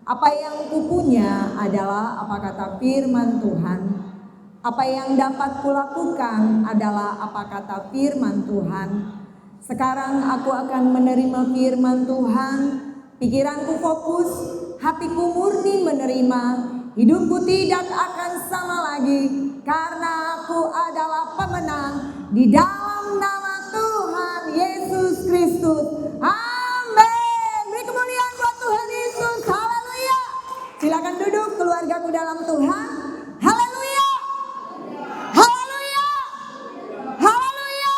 Apa yang kupunya adalah apa kata firman Tuhan. Apa yang dapat kulakukan adalah apa kata firman Tuhan. Sekarang aku akan menerima firman Tuhan. Pikiranku fokus, hatiku murni menerima. Hidupku tidak akan sama lagi, karena aku adalah pemenang di dalam nama Tuhan Yesus Kristus. Amin. Beri kemuliaan buat Tuhan Yesus. Haleluya. Silakan duduk keluargaku dalam Tuhan. Haleluya. Haleluya. Haleluya.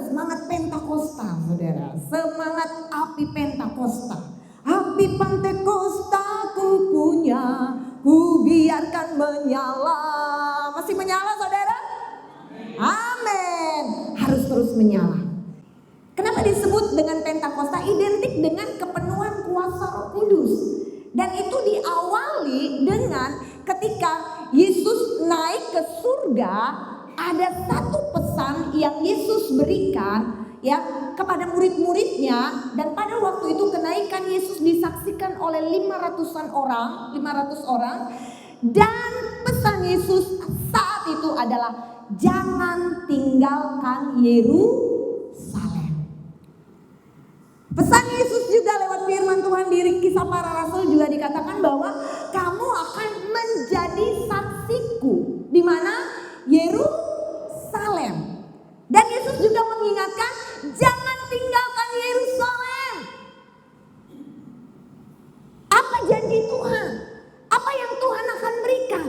Semangat Pentakosta, saudara. Semangat api Pentakosta. Api Pentakosta ku punya, ku biarkan menyala. Masih menyala, saudara? Amin. Harus terus menyala. Kenapa disebut dengan Pentakosta? Identik dengan kepenuhan kuasa Roh Kudus. Dan itu diawali dengan ketika Yesus naik ke surga, ada satu pesan yang Yesus berikan ya kepada murid-muridnya, dan pada waktu itu kenaikan Yesus disaksikan oleh 500 orang, dan pesan Yesus saat itu adalah jangan tinggalkan Yerusalem. Pesan Yesus juga lewat firman Tuhan di Kisah Para Rasul juga dikatakan bahwa kamu akan menjadi saksiku di mana? Yerusalem. Dan Yesus juga mengingatkan jangan tinggalkan Yerusalem. Apa janji Tuhan? Apa yang Tuhan akan berikan?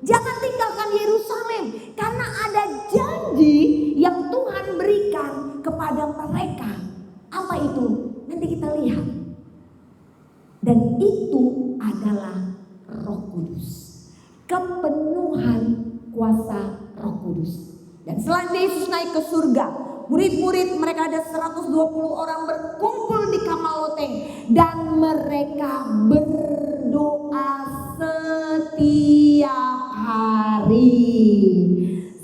Jangan tinggalkan Yerusalem, karena ada janji yang Tuhan berikan kepada mereka. Apa itu? Nanti kita lihat. Dan itu adalah Roh Kudus. Kepenuhan kuasa Roh Kudus. Dan selain Yesus naik ke surga, murid-murid mereka ada 120 orang berkumpul di Kamaloteng, dan mereka berdoa setiap hari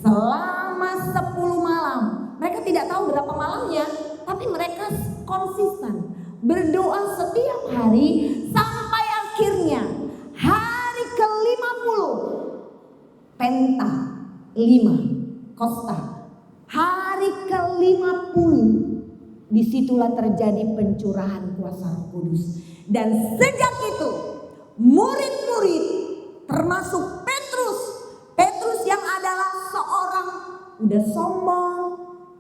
selama 10 malam. Mereka tidak tahu berapa malamnya, tapi mereka konsisten berdoa setiap hari sampai akhirnya hari ke-50 Penta 5 Kosta, hari ke-50, disitulah terjadi pencurahan kuasa Roh Kudus. Dan sejak itu murid-murid termasuk Petrus yang adalah seorang udah sombong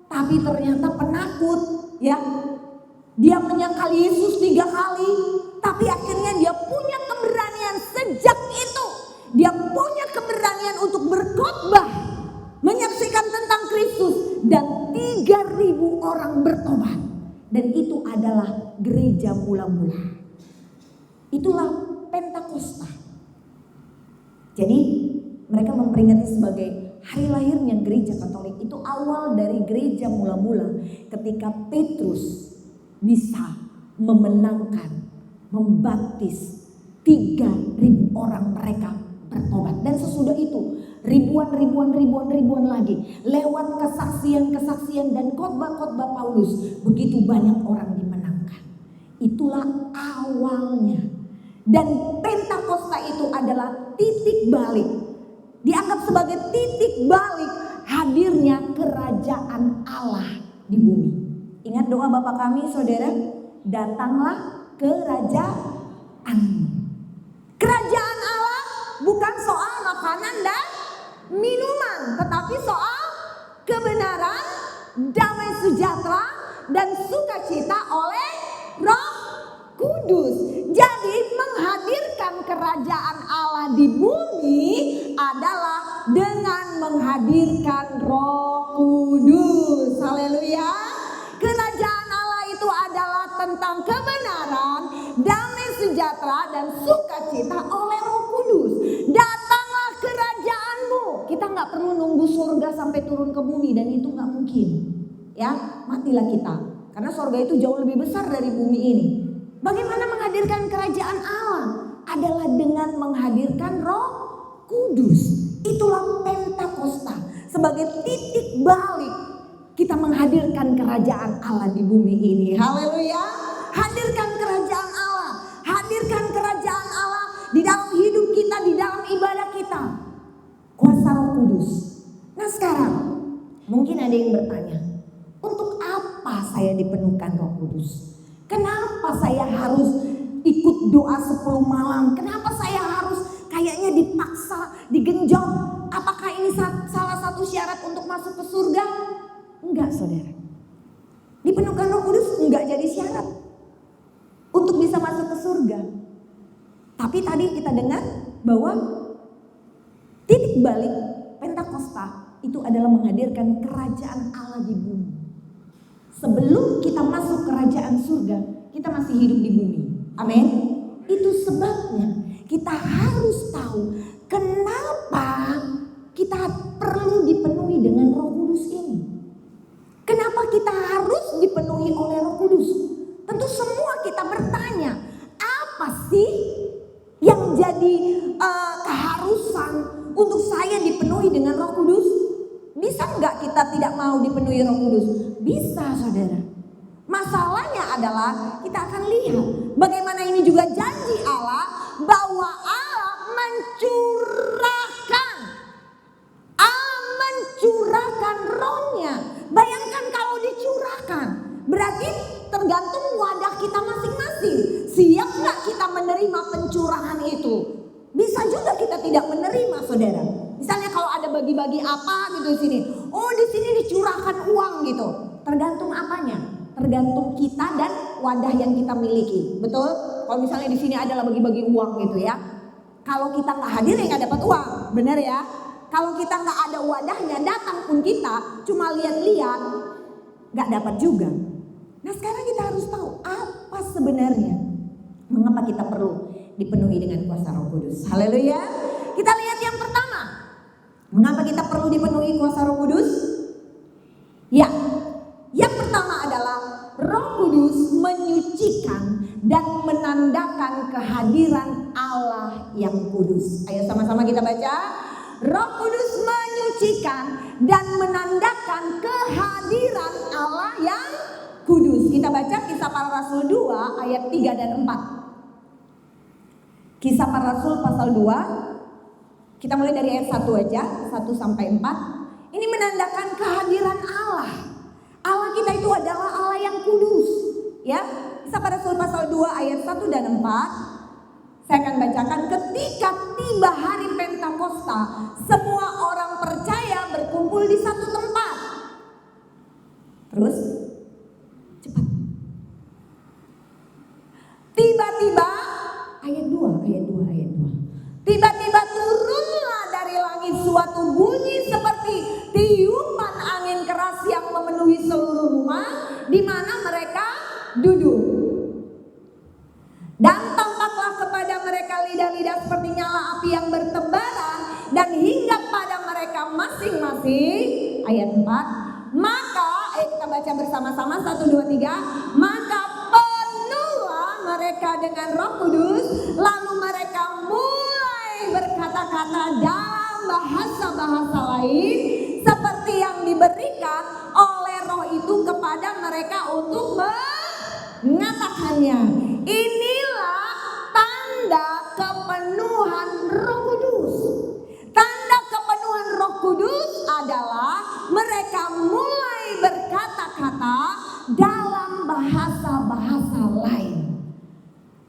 tapi ternyata penakut ya. Dia menyangkal Yesus 3 kali, tapi akhirnya dia punya keberanian sejak itu. Dia punya keberanian untuk berkhotbah, menyaksikan tentang Kristus, dan 3.000 orang bertobat. Dan itu adalah gereja mula-mula. Itulah Pentakosta. Jadi mereka memperingati sebagai hari lahirnya gereja Katolik. Itu awal dari gereja mula-mula ketika Petrus bisa memenangkan, membaptis 3.000 orang, mereka bertobat. Dan sesudah itu ribuan lagi lewat kesaksian dan khotbah-khotbah Paulus, begitu banyak orang dimenangkan. Itulah awalnya. Dan Pentakosta itu adalah titik balik, dianggap sebagai titik balik hadirnya kerajaan Allah di bumi. Ingat doa Bapa kami, saudara, datanglah kerajaanmu. Kerajaan Allah bukan soal makanan dan minuman, tetapi soal kebenaran, damai sejahtera, dan sukacita oleh Roh Kudus. Jadi menghadirkan kerajaan Allah di bumi adalah dengan menghadirkan Roh Kudus. Haleluya. Kerajaan Allah itu adalah tentang kebenaran, damai sejahtera, dan sukacita oleh Roh Kudus. Datanglah kerajaanmu. Kita gak perlu nunggu surga sampai turun ke bumi, dan itu gak mungkin. Ya, matilah kita. Karena surga itu jauh lebih besar dari bumi ini. Bagaimana menghadirkan kerajaan Allah? Adalah dengan menghadirkan Roh Kudus. Itulah Pentakosta. Sebagai titik balik kita menghadirkan kerajaan Allah di bumi ini. Haleluya. Hadirkan kerajaan Allah. Hadir ibadah kita kuasa Roh Kudus. Nah sekarang mungkin ada yang bertanya, untuk apa saya dipenuhkan Roh Kudus? Kenapa saya harus ikut doa 10 malam? Kenapa saya harus kayaknya dipaksa, digenjot? Apakah ini salah satu syarat untuk masuk ke surga? Enggak saudara. Dipenuhkan Roh Kudus enggak jadi syarat untuk bisa masuk ke surga. Tapi tadi kita dengar bahwa titik balik Pentakosta itu adalah menghadirkan kerajaan Allah di bumi. Sebelum kita masuk kerajaan surga, kita masih hidup di bumi. Amin. Itu sebabnya kita harus tahu kenapa kita perlu dipenuhi dengan Roh Kudus ini. Kenapa kita harus dipenuhi oleh Roh Kudus? Tentu semua kita bertanya, apa sih yang jadi keharusan untuk saya dipenuhi dengan Roh Kudus? Bisa nggak kita tidak mau dipenuhi Roh Kudus? Bisa saudara. Masalahnya adalah kita akan lihat bagaimana ini juga janji Allah bahwa Allah mencurahkan rohnya. Bayangkan kalau dicurahkan, berarti tergantung wadah kita masing-masing. Siap nggak kita menerima pencurahan itu? Bisa juga kita tidak menerima saudara. Misalnya kalau ada bagi-bagi apa gitu di sini. Oh di sini dicurahkan uang gitu. Tergantung apanya? Tergantung kita dan wadah yang kita miliki. Betul? Kalau misalnya di sini adalah bagi-bagi uang gitu ya. Kalau kita nggak hadir ya nggak dapat uang. Benar ya? Kalau kita nggak ada wadahnya, datang pun kita cuma lihat-lihat, nggak dapat juga. Nah sekarang kita harus tahu apa sebenarnya mengapa kita perlu dipenuhi dengan kuasa Roh Kudus. Haleluya. Kita lihat yang pertama. Mengapa kita perlu dipenuhi kuasa Roh Kudus? Ya, yang pertama adalah Roh Kudus menyucikan dan menandakan kehadiran Allah yang kudus. Ayo sama-sama kita baca. Roh Kudus menyucikan dan menandakan kehadiran Allah yang kudus. Kita baca Kisah Para Rasul 2 ayat 3 dan 4. Kisah Para Rasul pasal 2. Kita mulai dari ayat 1 aja, 1 sampai 4. Ini menandakan kehadiran Allah. Allah kita itu adalah Allah yang kudus. Ya, Kisah Para Rasul pasal 2 ayat 1 dan 4. Saya akan bacakan. Ketika tiba hari Pentakosta, semua orang percaya berkumpul di satu tempat. Terus, cepat. Tiba-tiba, ayat 2. Tiba-tiba turunlah dari langit suatu bunyi seperti tiupan angin keras yang memenuhi seluruh rumah di mana mereka duduk. Dan tampaklah kepada mereka lidah-lidah seperti nyala api yang bertebaran dan hinggap pada mereka masing-masing. Ayat 4. Maka, kita baca bersama-sama 1, 2, 3. Maka penuhlah mereka dengan Roh Kudus, lalu mereka mulai berkata-kata dalam bahasa-bahasa lain seperti yang diberikan oleh Roh itu kepada mereka untuk mengatakannya. Inilah tanda kepenuhan Roh Kudus. Tanda kepenuhan Roh Kudus adalah mereka mulai berkata-kata dalam bahasa-bahasa lain.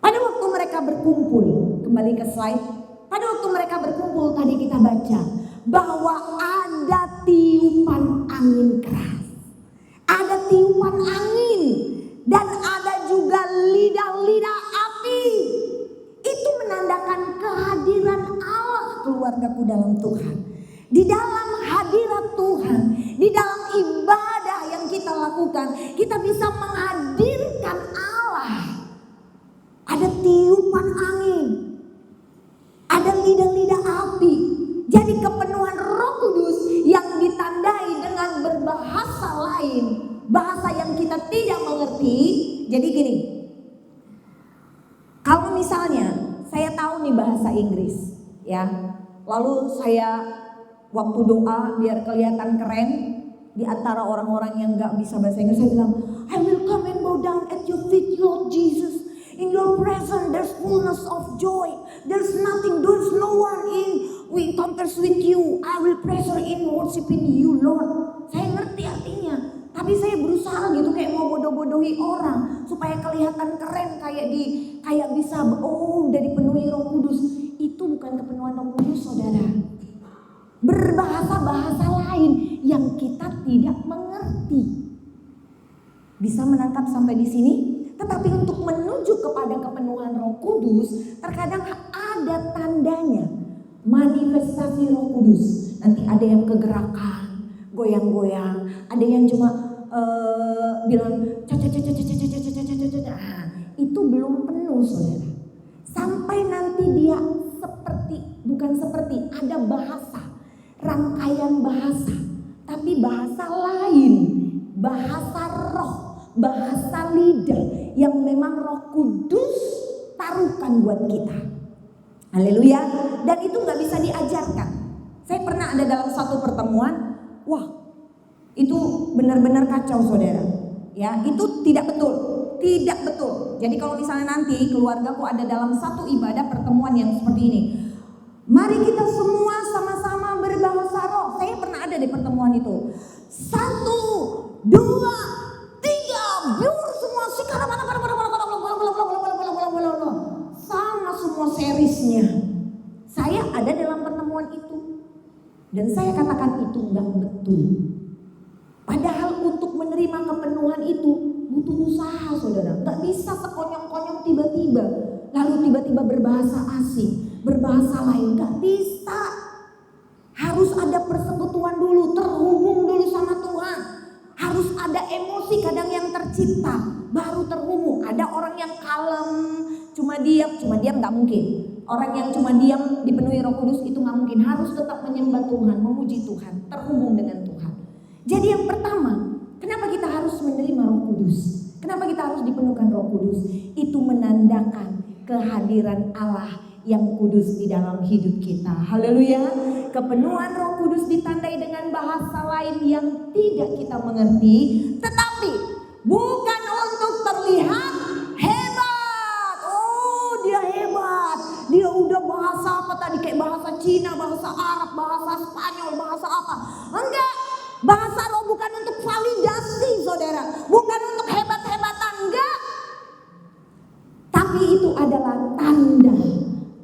Pada waktu mereka berkumpul, kembali ke slide. Pada waktu mereka berkumpul tadi kita baca bahwa ada tiupan angin keras. Ada tiupan angin. Dan ada juga lidah-lidah api. Itu menandakan kehadiran Allah keluargaku dalam Tuhan. Di dalam hadirat Tuhan, di dalam ibadah yang kita lakukan, kita bisa menghadirkan Allah. Ada tiupan angin, ada lidah-lidah api. Jadi kepenuhan Roh Kudus yang ditandai dengan berbahasa lain, bahasa yang kita tidak mengerti. Jadi gini, kalau misalnya saya tahu nih bahasa Inggris, ya, lalu saya waktu doa biar kelihatan keren di antara orang-orang yang nggak bisa bahasa Inggris, saya bilang, I will come and bow down at your feet, Lord Jesus. In your presence there's fullness of joy. There's no one we compares with you. I will pleasure in worshiping you, Lord. Saya ngerti artinya, tapi saya berusaha gitu kayak mau bodoh-bodohi orang supaya kelihatan keren, kayak bisa udah dipenuhi Roh Kudus. Itu bukan kepenuhan Roh Kudus, saudara. Berbahasa-bahasa lain yang kita tidak mengerti. Bisa menangkap sampai di sini? Tetapi untuk menuju kepada kepenuhan Roh Kudus, terkadang ada tandanya, manifestasi Roh Kudus. Nanti ada yang kegerakan, goyang-goyang, ada yang cuma bilang itu belum penuh, saudara. Sampai nanti dia ada bahasa, rangkaian bahasa, tapi bahasa lain, bahasa roh, bahasa lidah yang memang Roh Kudus taruhkan buat kita. Haleluya. Dan itu gak bisa diajarkan. Saya pernah ada dalam satu pertemuan, wah itu benar-benar kacau, saudara. Ya, itu tidak betul. Tidak betul. Jadi kalau misalnya nanti keluargaku ada dalam satu ibadah pertemuan yang seperti ini, mari kita semua sama-sama berbahasa roh. Saya pernah ada di pertemuan itu. 1, 2, 3, biur semua sama semua seriesnya. Saya ada dalam pertemuan itu dan saya katakan itu enggak betul. Padahal untuk menerima kepenuhan itu butuh usaha, saudara. Enggak bisa sekonyong-konyong tiba-tiba lalu tiba-tiba berbahasa asing, berbahasa lain, enggak bisa. Harus ada persekutuan dulu, terhubung dulu sama Tuhan. Harus ada emosi kadang yang tercipta, baru terhubung. Ada orang yang kalem, cuma diam nggak mungkin. Orang yang cuma diam dipenuhi Roh Kudus itu nggak mungkin. Harus tetap menyembah Tuhan, memuji Tuhan, terhubung dengan Tuhan. Jadi yang pertama, kenapa kita harus menerima Roh Kudus? Kenapa kita harus dipenuhkan Roh Kudus? Itu menandakan kehadiran Allah yang kudus di dalam hidup kita. Haleluya. Kepenuhan Roh Kudus ditandai dengan bahasa lain yang tidak kita mengerti, tetapi bukan untuk terlihat hebat. Oh, dia hebat. Dia udah bahasa apa tadi, kayak bahasa Cina, bahasa Arab, bahasa Spanyol, bahasa apa. Enggak. Bahasa roh bukan untuk validasi, saudara. Bukan untuk hebat-hebatan, enggak. Tapi itu adalah tanda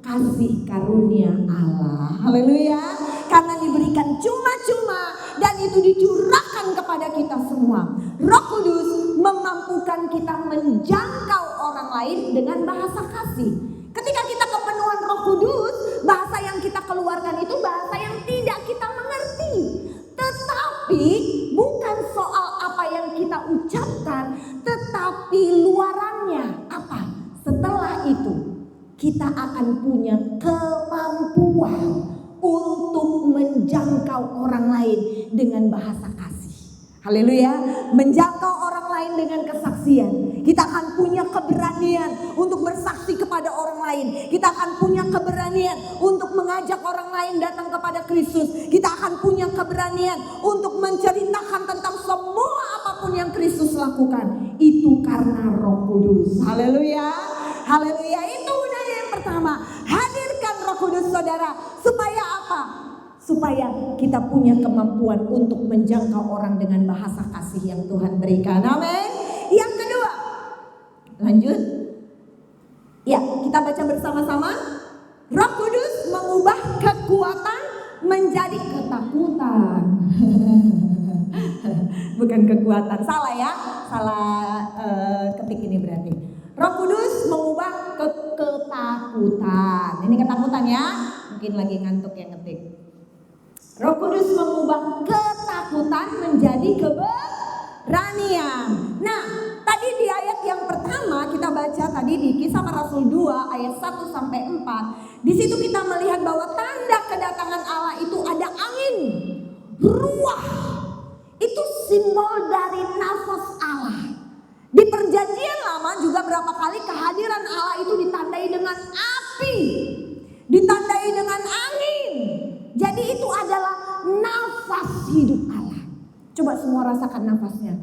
kasih karunia Allah. Haleluya. Karena diberikan cuma-cuma dan itu dicurahkan kepada kita semua. Roh Kudus memampukan kita menjangkau orang lain dengan bahasa kasih. Ketika kita kepenuhan Roh Kudus, bahasa yang kita keluarkan itu bahasa yang tidak kita mengerti. Tetapi bukan soal apa yang kita ucapkan, tetapi luarannya apa. Setelah itu kita akan punya kemampuan untuk menjangkau orang lain dengan bahasa kasih. Haleluya. Menjangkau orang lain dengan kesaksian. Kita akan punya keberanian untuk bersaksi kepada orang lain. Kita akan punya keberanian untuk mengajak orang lain datang kepada Kristus. Kita akan punya keberanian untuk menceritakan tentang semua apapun yang Kristus lakukan. Itu karena Roh Kudus. Haleluya. Haleluya. Itu yang pertama. Hadirkan Roh Kudus, saudara. Supaya apa? Supaya kita punya kemampuan untuk menjangkau orang dengan bahasa kasih yang Tuhan berikan. Amin. Yang kedua, lanjut. Ya, kita baca bersama-sama. Roh Kudus mengubah kekuatan menjadi ketakutan. Bukan kekuatan, salah ya. Salah ketik ini berarti. Roh Kudus mengubah ketakutan. Ini ketakutan ya. Mungkin lagi ngantuk yang ngetik. Roh Kudus mengubah ketakutan menjadi keberanian. Nah, tadi di ayat yang pertama kita baca tadi di Kisah Para Rasul 2 ayat 1 sampai 4. Di situ kita melihat bahwa tanda kedatangan Allah itu ada angin, ruah. Itu simbol dari nafas Allah. Di perjanjian lama juga berapa kali kehadiran Allah itu ditandai dengan api, ditandai dengan angin. Jadi itu adalah nafas hidup Allah. Coba semua rasakan nafasnya.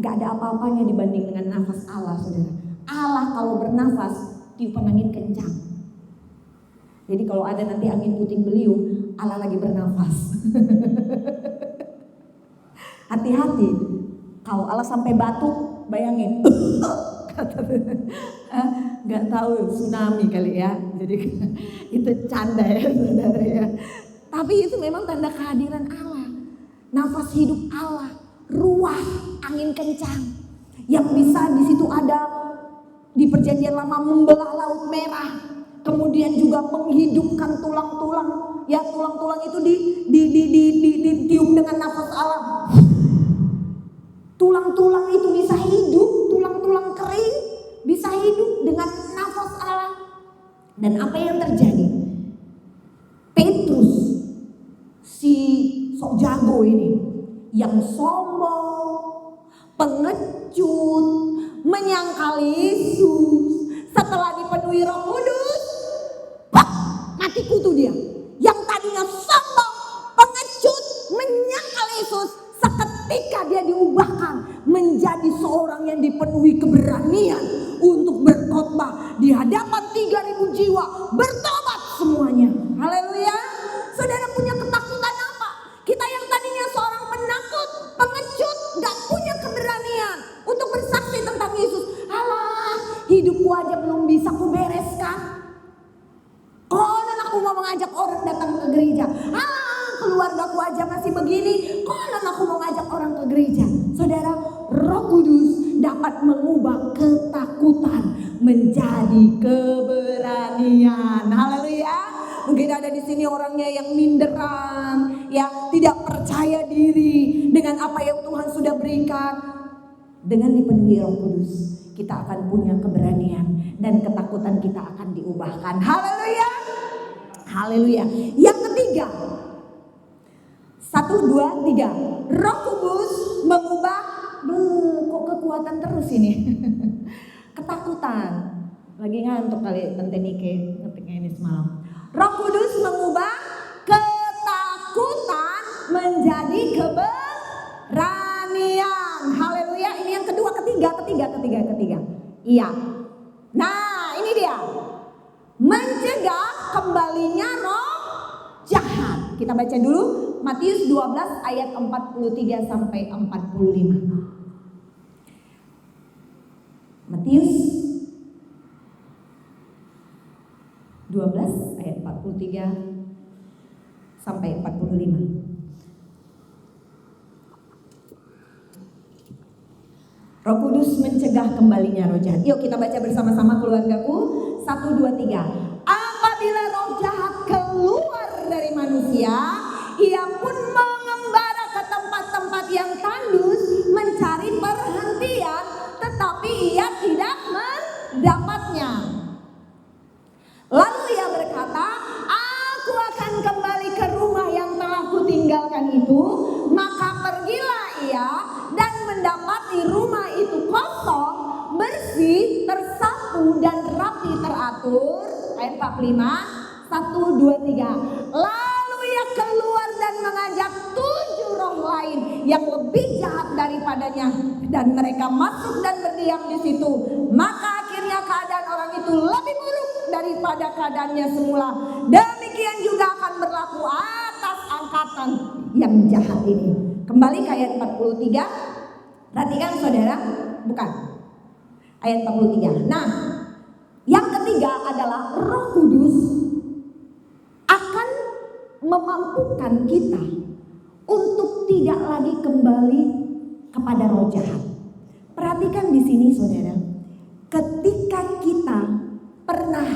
Gak Gak ada apa-apanya dibanding dengan nafas Allah, saudara. Allah kalau bernafas, tiupan angin kencang. Jadi kalau ada nanti angin puting beliung, Allah lagi bernafas. Hati-hati. Kalau Allah sampai batuk, bayangin. Gak tahu tsunami kali ya. Jadi itu canda ya, saudara ya. Tapi itu memang tanda kehadiran Allah. Nafas hidup Allah, ruah angin kencang yang bisa di situ ada di perjanjian lama membelah laut merah, kemudian juga menghidupkan tulang-tulang. Ya, tulang-tulang itu ditiup dengan nafas Allah. Tulang-tulang itu bisa hidup, tulang-tulang kering bisa hidup dengan nafas Allah. Dan apa yang terjadi? Petrus, si sok jago ini, yang sombong, pengecut, menyangkal Yesus, setelah dipenuhi Roh Kudus, mati kutu dia. Yang tadinya sombong, pengecut, menyangkal Yesus, seketika dia diubahkan menjadi seorang yang dipenuhi keberanian untuk berkhotbah di hadapan 3.000 jiwa, bertobat semuanya. Haleluya. Saudara punya ketakutan apa? Kita yang tadinya seorang penakut, pengecut, gak punya keberanian untuk bersaksi tentang Yesus. Alah, hidupku aja belum bisa kubereskan. Konon aku mau mengajak orang datang ke gereja. Alah, keluargaku aja masih begini. Konon aku mau ngajak orang ke gereja. Saudara, Roh Kudus dapat mengubah ketakutan menjadi keberanian. Haleluya. Mungkin ada di sini orangnya yang minderan, ya, tidak percaya diri dengan apa yang Tuhan sudah berikan. Dengan dipenuhi Roh Kudus, kita akan punya keberanian dan ketakutan kita akan diubahkan. Haleluya. Haleluya. Yang ketiga, 1, 2, 3. Roh Kudus mengubah, kok kekuatan terus ini. Ketakutan. Lagi ngantuk kali Tante Nike ngetiknya ini semalam. Roh Kudus mengubah ketakutan menjadi keberanian. Haleluya. Ini yang kedua, ketiga. Iya. Nah, ini dia. Mencegah kembalinya roh jahat. Kita baca dulu Matius 12 ayat 43 sampai 45. Matius 12 ayat 43 sampai 45. Roh Kudus mencegah kembalinya roh jahat. Yuk kita baca bersama-sama keluargaku. 1, 2, 3. Apabila roh jahat keluar dari manusia, ia pun mengembara ke tempat-tempat yang tandus mencari perhentian, tetapi ia tidak mendapatnya. Lalu ia berkata, aku akan kembali ke rumah yang telah kutinggalkan itu. Maka pergilah ia dan mendapati rumah itu kosong, bersih, tersapu dan rapi teratur. Ayat 45, 1, 2, 3. Lalu ia keluar dan mengajak 7 roh lain yang lebih jahat daripadanya, dan mereka masuk dan berdiam di situ. Maka akhirnya keadaan orang itu lebih buruk daripada keadaannya semula. Demikian juga akan berlaku atas angkatan yang jahat ini. Kembali ke ayat 43. Perhatikan saudara, bukan ayat 43. Nah, yang ketiga adalah Roh Kudus akan memampukan kita untuk tidak lagi kembali kepada roh jahat. Perhatikan di sini saudara, ketika kita pernah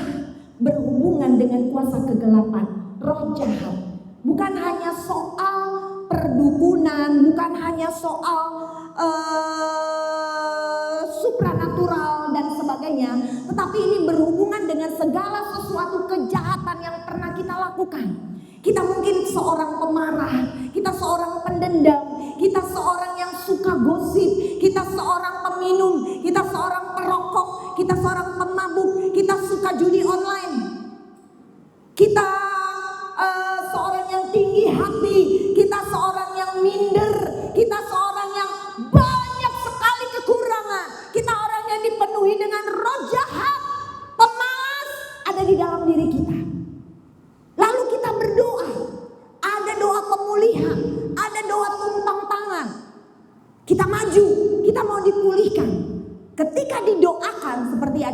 berhubungan dengan kuasa kegelapan, roh jahat, bukan hanya soal perdukunan, bukan hanya soal supranatural dan sebagainya, tetapi ini berhubungan dengan segala sesuatu kejahatan yang pernah kita lakukan. Kita mungkin seorang pemarah, kita seorang pendendam, kita seorang yang suka gosip, kita seorang peminum, kita seorang perokok, kita seorang pemabuk, kita suka judi online, kita seorang yang tinggi hati, kita seorang yang minder, kita seorang yang banyak sekali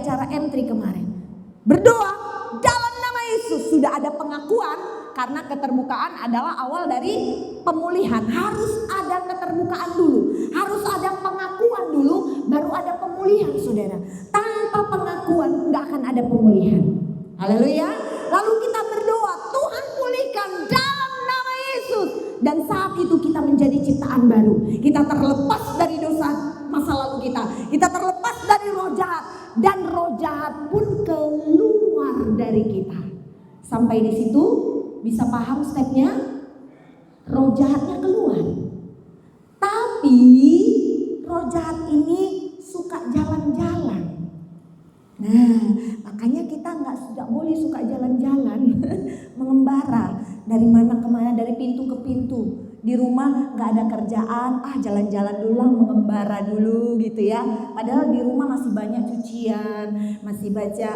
acara M3 kemarin. Berdoa dalam nama Yesus, sudah ada pengakuan. Karena keterbukaan adalah awal dari pemulihan. Harus ada keterbukaan dulu. Harus ada pengakuan dulu, baru ada pemulihan, saudara. Tanpa pengakuan nggak akan ada pemulihan. Haleluya. Lalu kita berdoa, Tuhan pulihkan dalam nama Yesus. Dan saat itu kita menjadi ciptaan baru. Kita terlepas dari dosa masa lalu kita. Kita terlepas dari roh jahat. Dan roh jahat pun keluar dari kita. Sampai di situ bisa paham stepnya? Roh jahatnya keluar. Tapi roh jahat ini suka jalan-jalan. Nah, makanya kita nggak boleh suka jalan-jalan, mengembara dari mana ke mana, dari pintu ke pintu. Di rumah nggak ada kerjaan, jalan-jalan dulu lah, mengembara dulu gitu ya. Padahal di rumah masih banyak cucian, masih baca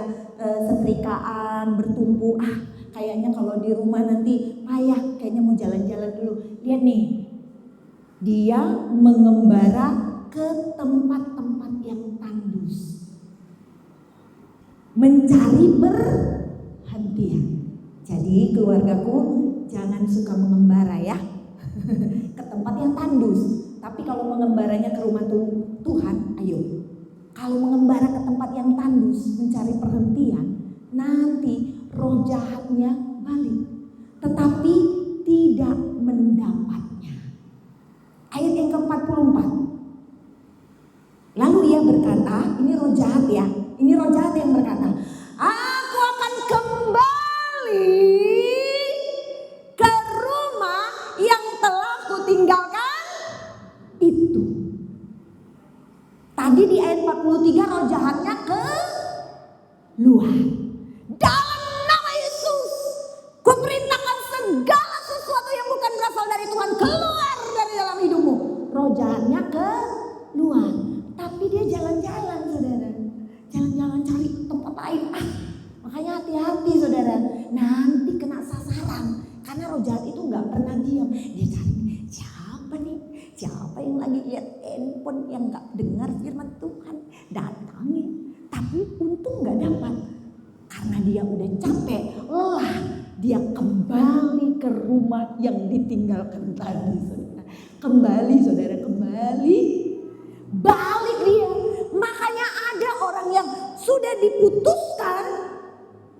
setrikaan bertumpuk. Kayaknya kalau di rumah nanti payah, kayaknya mau jalan-jalan dulu. Lihat nih, dia mengembara ke tempat-tempat yang tandus, mencari perhentian. Jadi keluargaku jangan suka mengembara ya ke tempat yang tandus. Tapi kalau mengembaranya ke rumah Tuhan, ayo. Kalau mengembara ke tempat yang tandus, mencari perhentian, nanti roh jahatnya balik, tetapi tidak mendapatnya. Ayat yang ke-44. Lalu ia berkata, ini roh jahat ya, ini roh jahat yang berkata, aku akan kembali ke rumah yang telah kutinggalkan itu. Tadi di ayat 43 roh jahatnya keluar. Dalam nama Yesus, kuperintahkan segala sesuatu yang bukan berasal dari Tuhan keluar dari dalam hidupmu. Roh jahatnya keluar. Tapi dia jalan-jalan, saudara. Jalan-jalan cari tempat lain. Makanya hati-hati, saudara. Nanti kena sasaran. Karena roh jahat itu gak pernah diam. Dia cari, siapa nih? Siapa yang lagi lihat handphone yang gak dengar firman Tuhan? Datangi. Tapi untung gak dapat. Karena dia udah capek, lelah, dia kembali ke rumah yang ditinggalkan tadi, saudara. Kembali, saudara, kembali. Balik dia. Makanya ada orang yang sudah diputuskan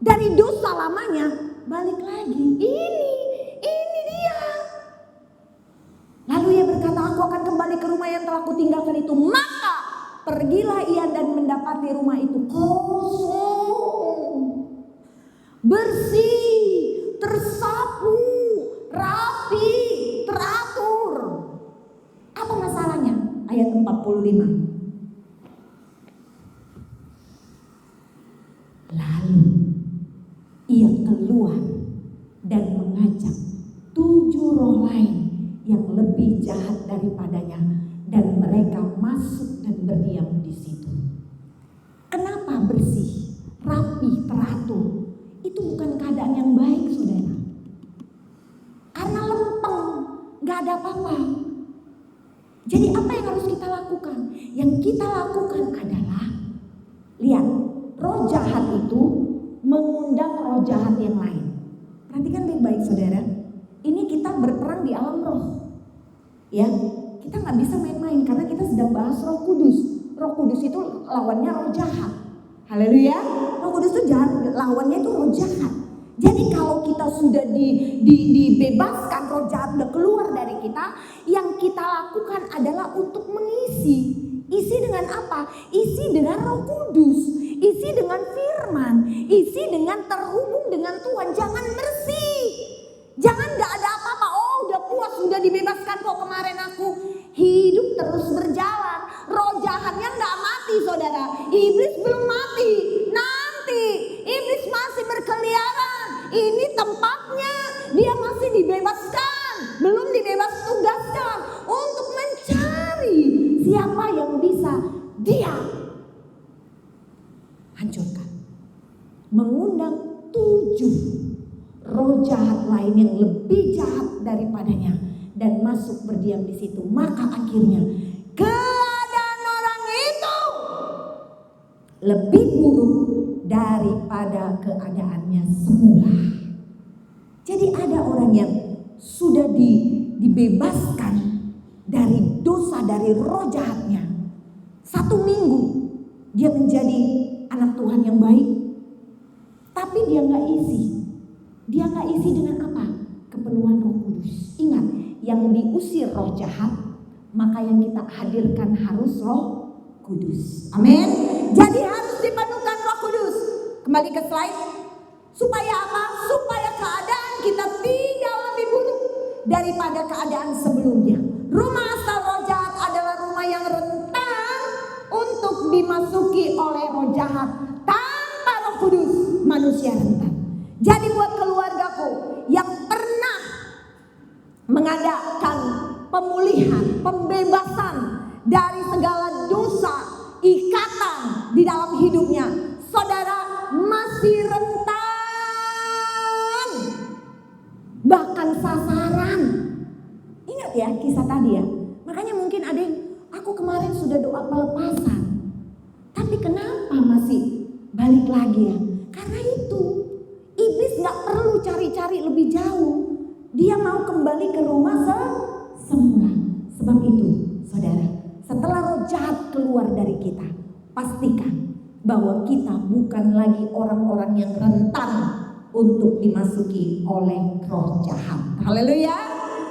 dari dosa lamanya, balik lagi. Ini dia. Lalu ia berkata, aku akan kembali ke rumah yang telah kutinggalkan itu. Maka pergilah ia dan mendapati rumah itu kosong, bersih, tersapu, rapi, teratur. Apa masalahnya? Ayat 45. Lalu ia keluar dan mengajak 7 roh lain yang lebih jahat daripadanya, dan mereka masuk dan berdiam di situ. Kenapa bersih, rapi, teratur? Itu bukan keadaan yang baik, saudara. Karena lempeng, gak ada apa-apa. Jadi apa yang harus kita lakukan? Yang kita lakukan adalah, lihat, roh jahat itu mengundang roh jahat yang lain. Perhatikan baik-baik, saudara. Ini kita berperang di alam roh. Ya, kita gak bisa main-main karena kita sedang bahas Roh Kudus. Roh Kudus itu lawannya roh jahat. Haleluya. Roh Kudus itu lawannya itu roh jahat. Jadi kalau kita sudah dibebaskan, roh jahat udah keluar dari kita, yang kita lakukan adalah untuk mengisi. Isi dengan apa? Isi dengan Roh Kudus. Isi dengan firman. Isi dengan terhubung dengan Tuhan. Jangan bersih. Jangan gak ada apa-apa. Oh udah puas, udah dibebaskan kok kemarin aku. Hidup terus berjalan. Roh jahatnya gak mati, saudara. Iblis belum mati. Nanti iblis masih berkeliaran. Ini tempatnya. Dia masih dibebaskan. Belum dibebas tugaskan. Untuk mencari siapa yang bisa dia hancurkan. Mengundang 7 roh jahat lain yang lebih jahat daripadanya dan masuk berdiam di situ. Maka akhirnya keadaan orang itu lebih buruk daripada keadaannya semula. Jadi ada orang yang sudah dibebaskan dari dosa, dari roh jahatnya. 1 minggu dia menjadi anak Tuhan yang baik. Tapi dia gak isi. Dia gak isi dengan apa? Kepenuhan Roh Kudus. Ingat, yang diusir roh jahat, maka yang kita hadirkan harus Roh Kudus. Amin. Jadi harus dipenuhkan Roh Kudus. Kembali ke slide. Supaya apa? Supaya keadaan kita tidak lebih buruk daripada keadaan sebelumnya. Rumah asal roh jahat adalah rumah yang rentan untuk dimasuki oleh roh jahat. Tanpa Roh Kudus, manusia rentan. Jadi buat keluargaku yang pernah mengadakan pemulihan, pembebasan dari segala dosa, ikatan di dalam hidupnya, saudara masih rentan, bahkan sasaran. Ingat ya kisah tadi ya. Makanya mungkin ada yang, aku kemarin sudah doa pelepasan, tapi kenapa masih balik lagi ya? Karena itu iblis gak perlu cari-cari lebih jauh. Dia mau kembali ke rumah semula. Sebab itu saudara, setelah roh jahat keluar dari kita, pastikan bahwa kita bukan lagi orang-orang yang rentan untuk dimasuki oleh roh jahat. Haleluya.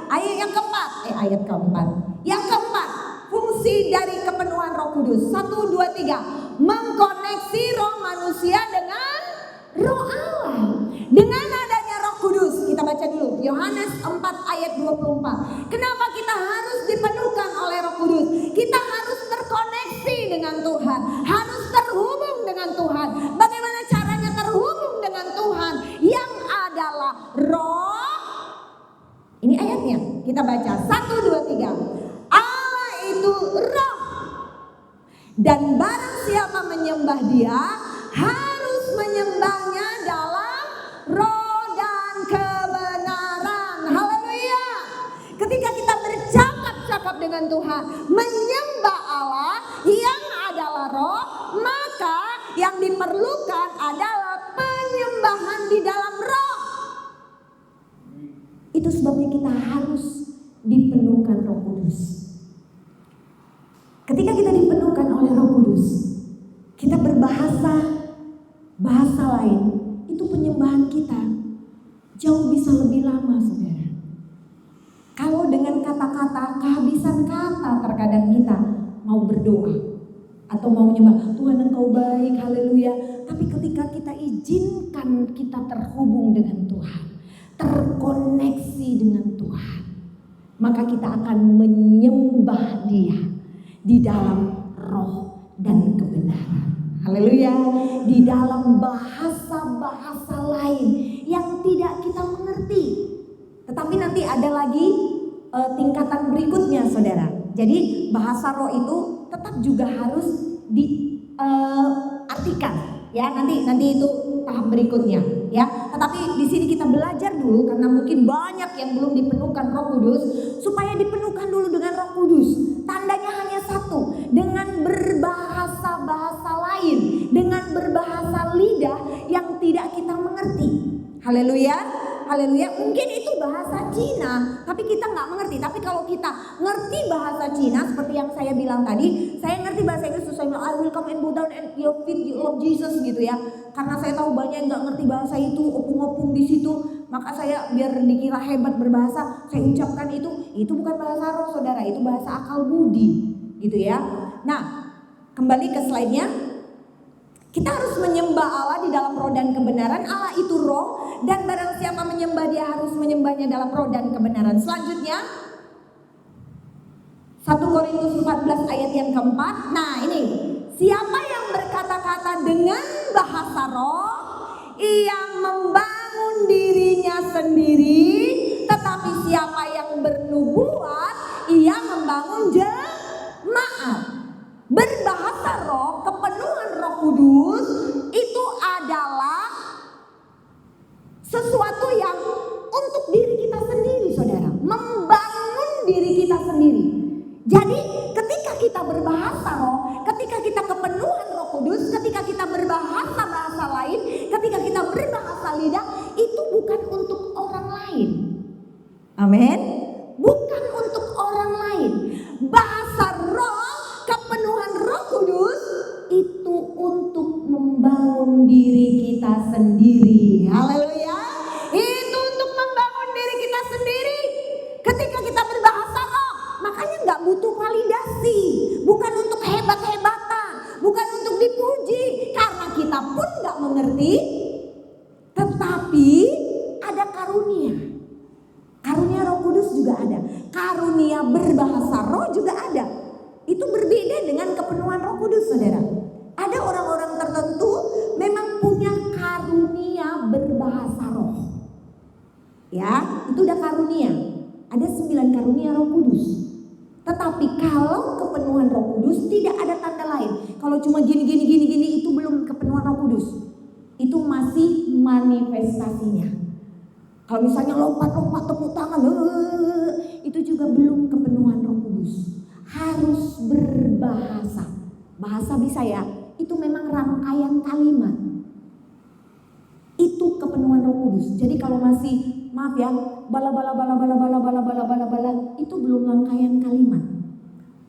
Ayat keempat. Yang keempat, fungsi dari kepenuhan Roh Kudus. 1, 2, 3. Mengkoneksi roh manusia dengan roh Allah. Dengan adanya Roh Kudus, kita baca dulu Yohanes 4 ayat 24. Kenapa kita harus dipenuhkan oleh Roh Kudus? Kita harus terkoneksi dengan Tuhan, harus terhubung dengan Tuhan. Bagaimana caranya terhubung dengan Tuhan? Yang adalah roh. Ini ayatnya, kita baca 1, 2, 3. Allah itu roh, dan barang siapa menyembah dia harus menyembahnya dalam roh dan kebenaran. Haleluya. Ketika kita bercakap-cakap dengan Tuhan, menyembah Allah yang adalah roh, maka yang diperlukan adalah penyembahan di dalam roh. Itu sebabnya kita harus dipenuhkan Roh Kudus. Ketika kita dipenuhkan oleh Roh Kudus, kita berbahasa lain, itu penyembahan kita jauh bisa lebih lama, saudara. Kalau dengan kata-kata, kehabisan kata terkadang kita mau berdoa atau mau menyembah, Tuhan Engkau baik, haleluya. Tapi ketika kita izinkan kita terhubung dengan Tuhan, terkoneksi dengan Tuhan, maka kita akan menyembah Dia di dalam roh dan kebenaran. Haleluya. Di dalam bahasa-bahasa lain yang tidak kita mengerti. Tetapi nanti ada lagi tingkatan berikutnya, saudara. Jadi bahasa roh itu tetap juga harus diartikan. Ya, nanti itu tahap berikutnya, ya. Tetapi di sini kita belajar dulu karena mungkin banyak yang belum dipenuhkan Roh Kudus, supaya dipenuhkan dulu dengan Roh Kudus. Tandanya hanya satu, dengan berbahasa-bahasa lain, dengan berbahasa lidah yang tidak kita mengerti. Haleluya. Haleluya. Mungkin itu bahasa Cina, tapi kita nggak mengerti. Tapi kalau kita ngerti bahasa Cina, seperti yang saya bilang tadi, saya ngerti bahasa Inggris, saya bilang I will come and bow down and your feet, you love Jesus gitu ya. Karena saya tahu banyak yang nggak ngerti bahasa itu, opung-opung di situ, maka saya biar dikira hebat berbahasa, saya ucapkan itu bukan bahasa roh, saudara, itu bahasa akal budi, gitu ya. Nah, kembali ke slide-nya. Kita harus menyembah Allah di dalam roh dan kebenaran. Allah itu roh, dan barang siapa menyembah dia harus menyembahnya dalam roh dan kebenaran. Selanjutnya 1 Korintus 14 ayat yang keempat. Nah ini, siapa yang berkata-kata dengan bahasa roh, ia membangun dirinya sendiri. Tetapi siapa yang bernubuat, ia membangun jemaat. Berbahasa roh, kepenuhan Roh Kudus itu adalah sesuatu yang untuk diri kita sendiri, saudara. Membangun diri kita sendiri. Jadi ketika kita berbahasa roh, ketika kita kepenuhan Roh Kudus, ketika Amin. Bukan untuk orang lain. Bahasa roh, kepenuhan Roh Kudus itu untuk membangun diri kita sendiri. Haleluya. Itu untuk membangun diri kita sendiri. Ketika kita berbahasa roh, makanya gak butuh validasi. Bukan untuk hebat-hebatan, bukan untuk dipuji, karena kita pun gak mengerti. Tetapi ada karunia. Karunia Roh Kudus juga ada. Karunia berbahasa roh juga ada. Itu berbeda dengan kepenuhan Roh Kudus, saudara. Ada orang-orang tertentu memang punya karunia berbahasa roh. Ya, itu udah karunia. Ada 9 karunia Roh Kudus. Tetapi kalau kepenuhan Roh Kudus tidak ada tanda lain. Kalau cuma gini itu belum kepenuhan Roh Kudus. Itu masih manifestasinya. Kalau misalnya lompat-lompat tepuk tangan, itu juga belum kepenuhan Roh Kudus. Harus berbahasa. Bahasa bisa ya, itu memang rangkaian kalimat. Itu kepenuhan Roh Kudus. Jadi kalau masih, maaf ya, bala, itu belum rangkaian kalimat.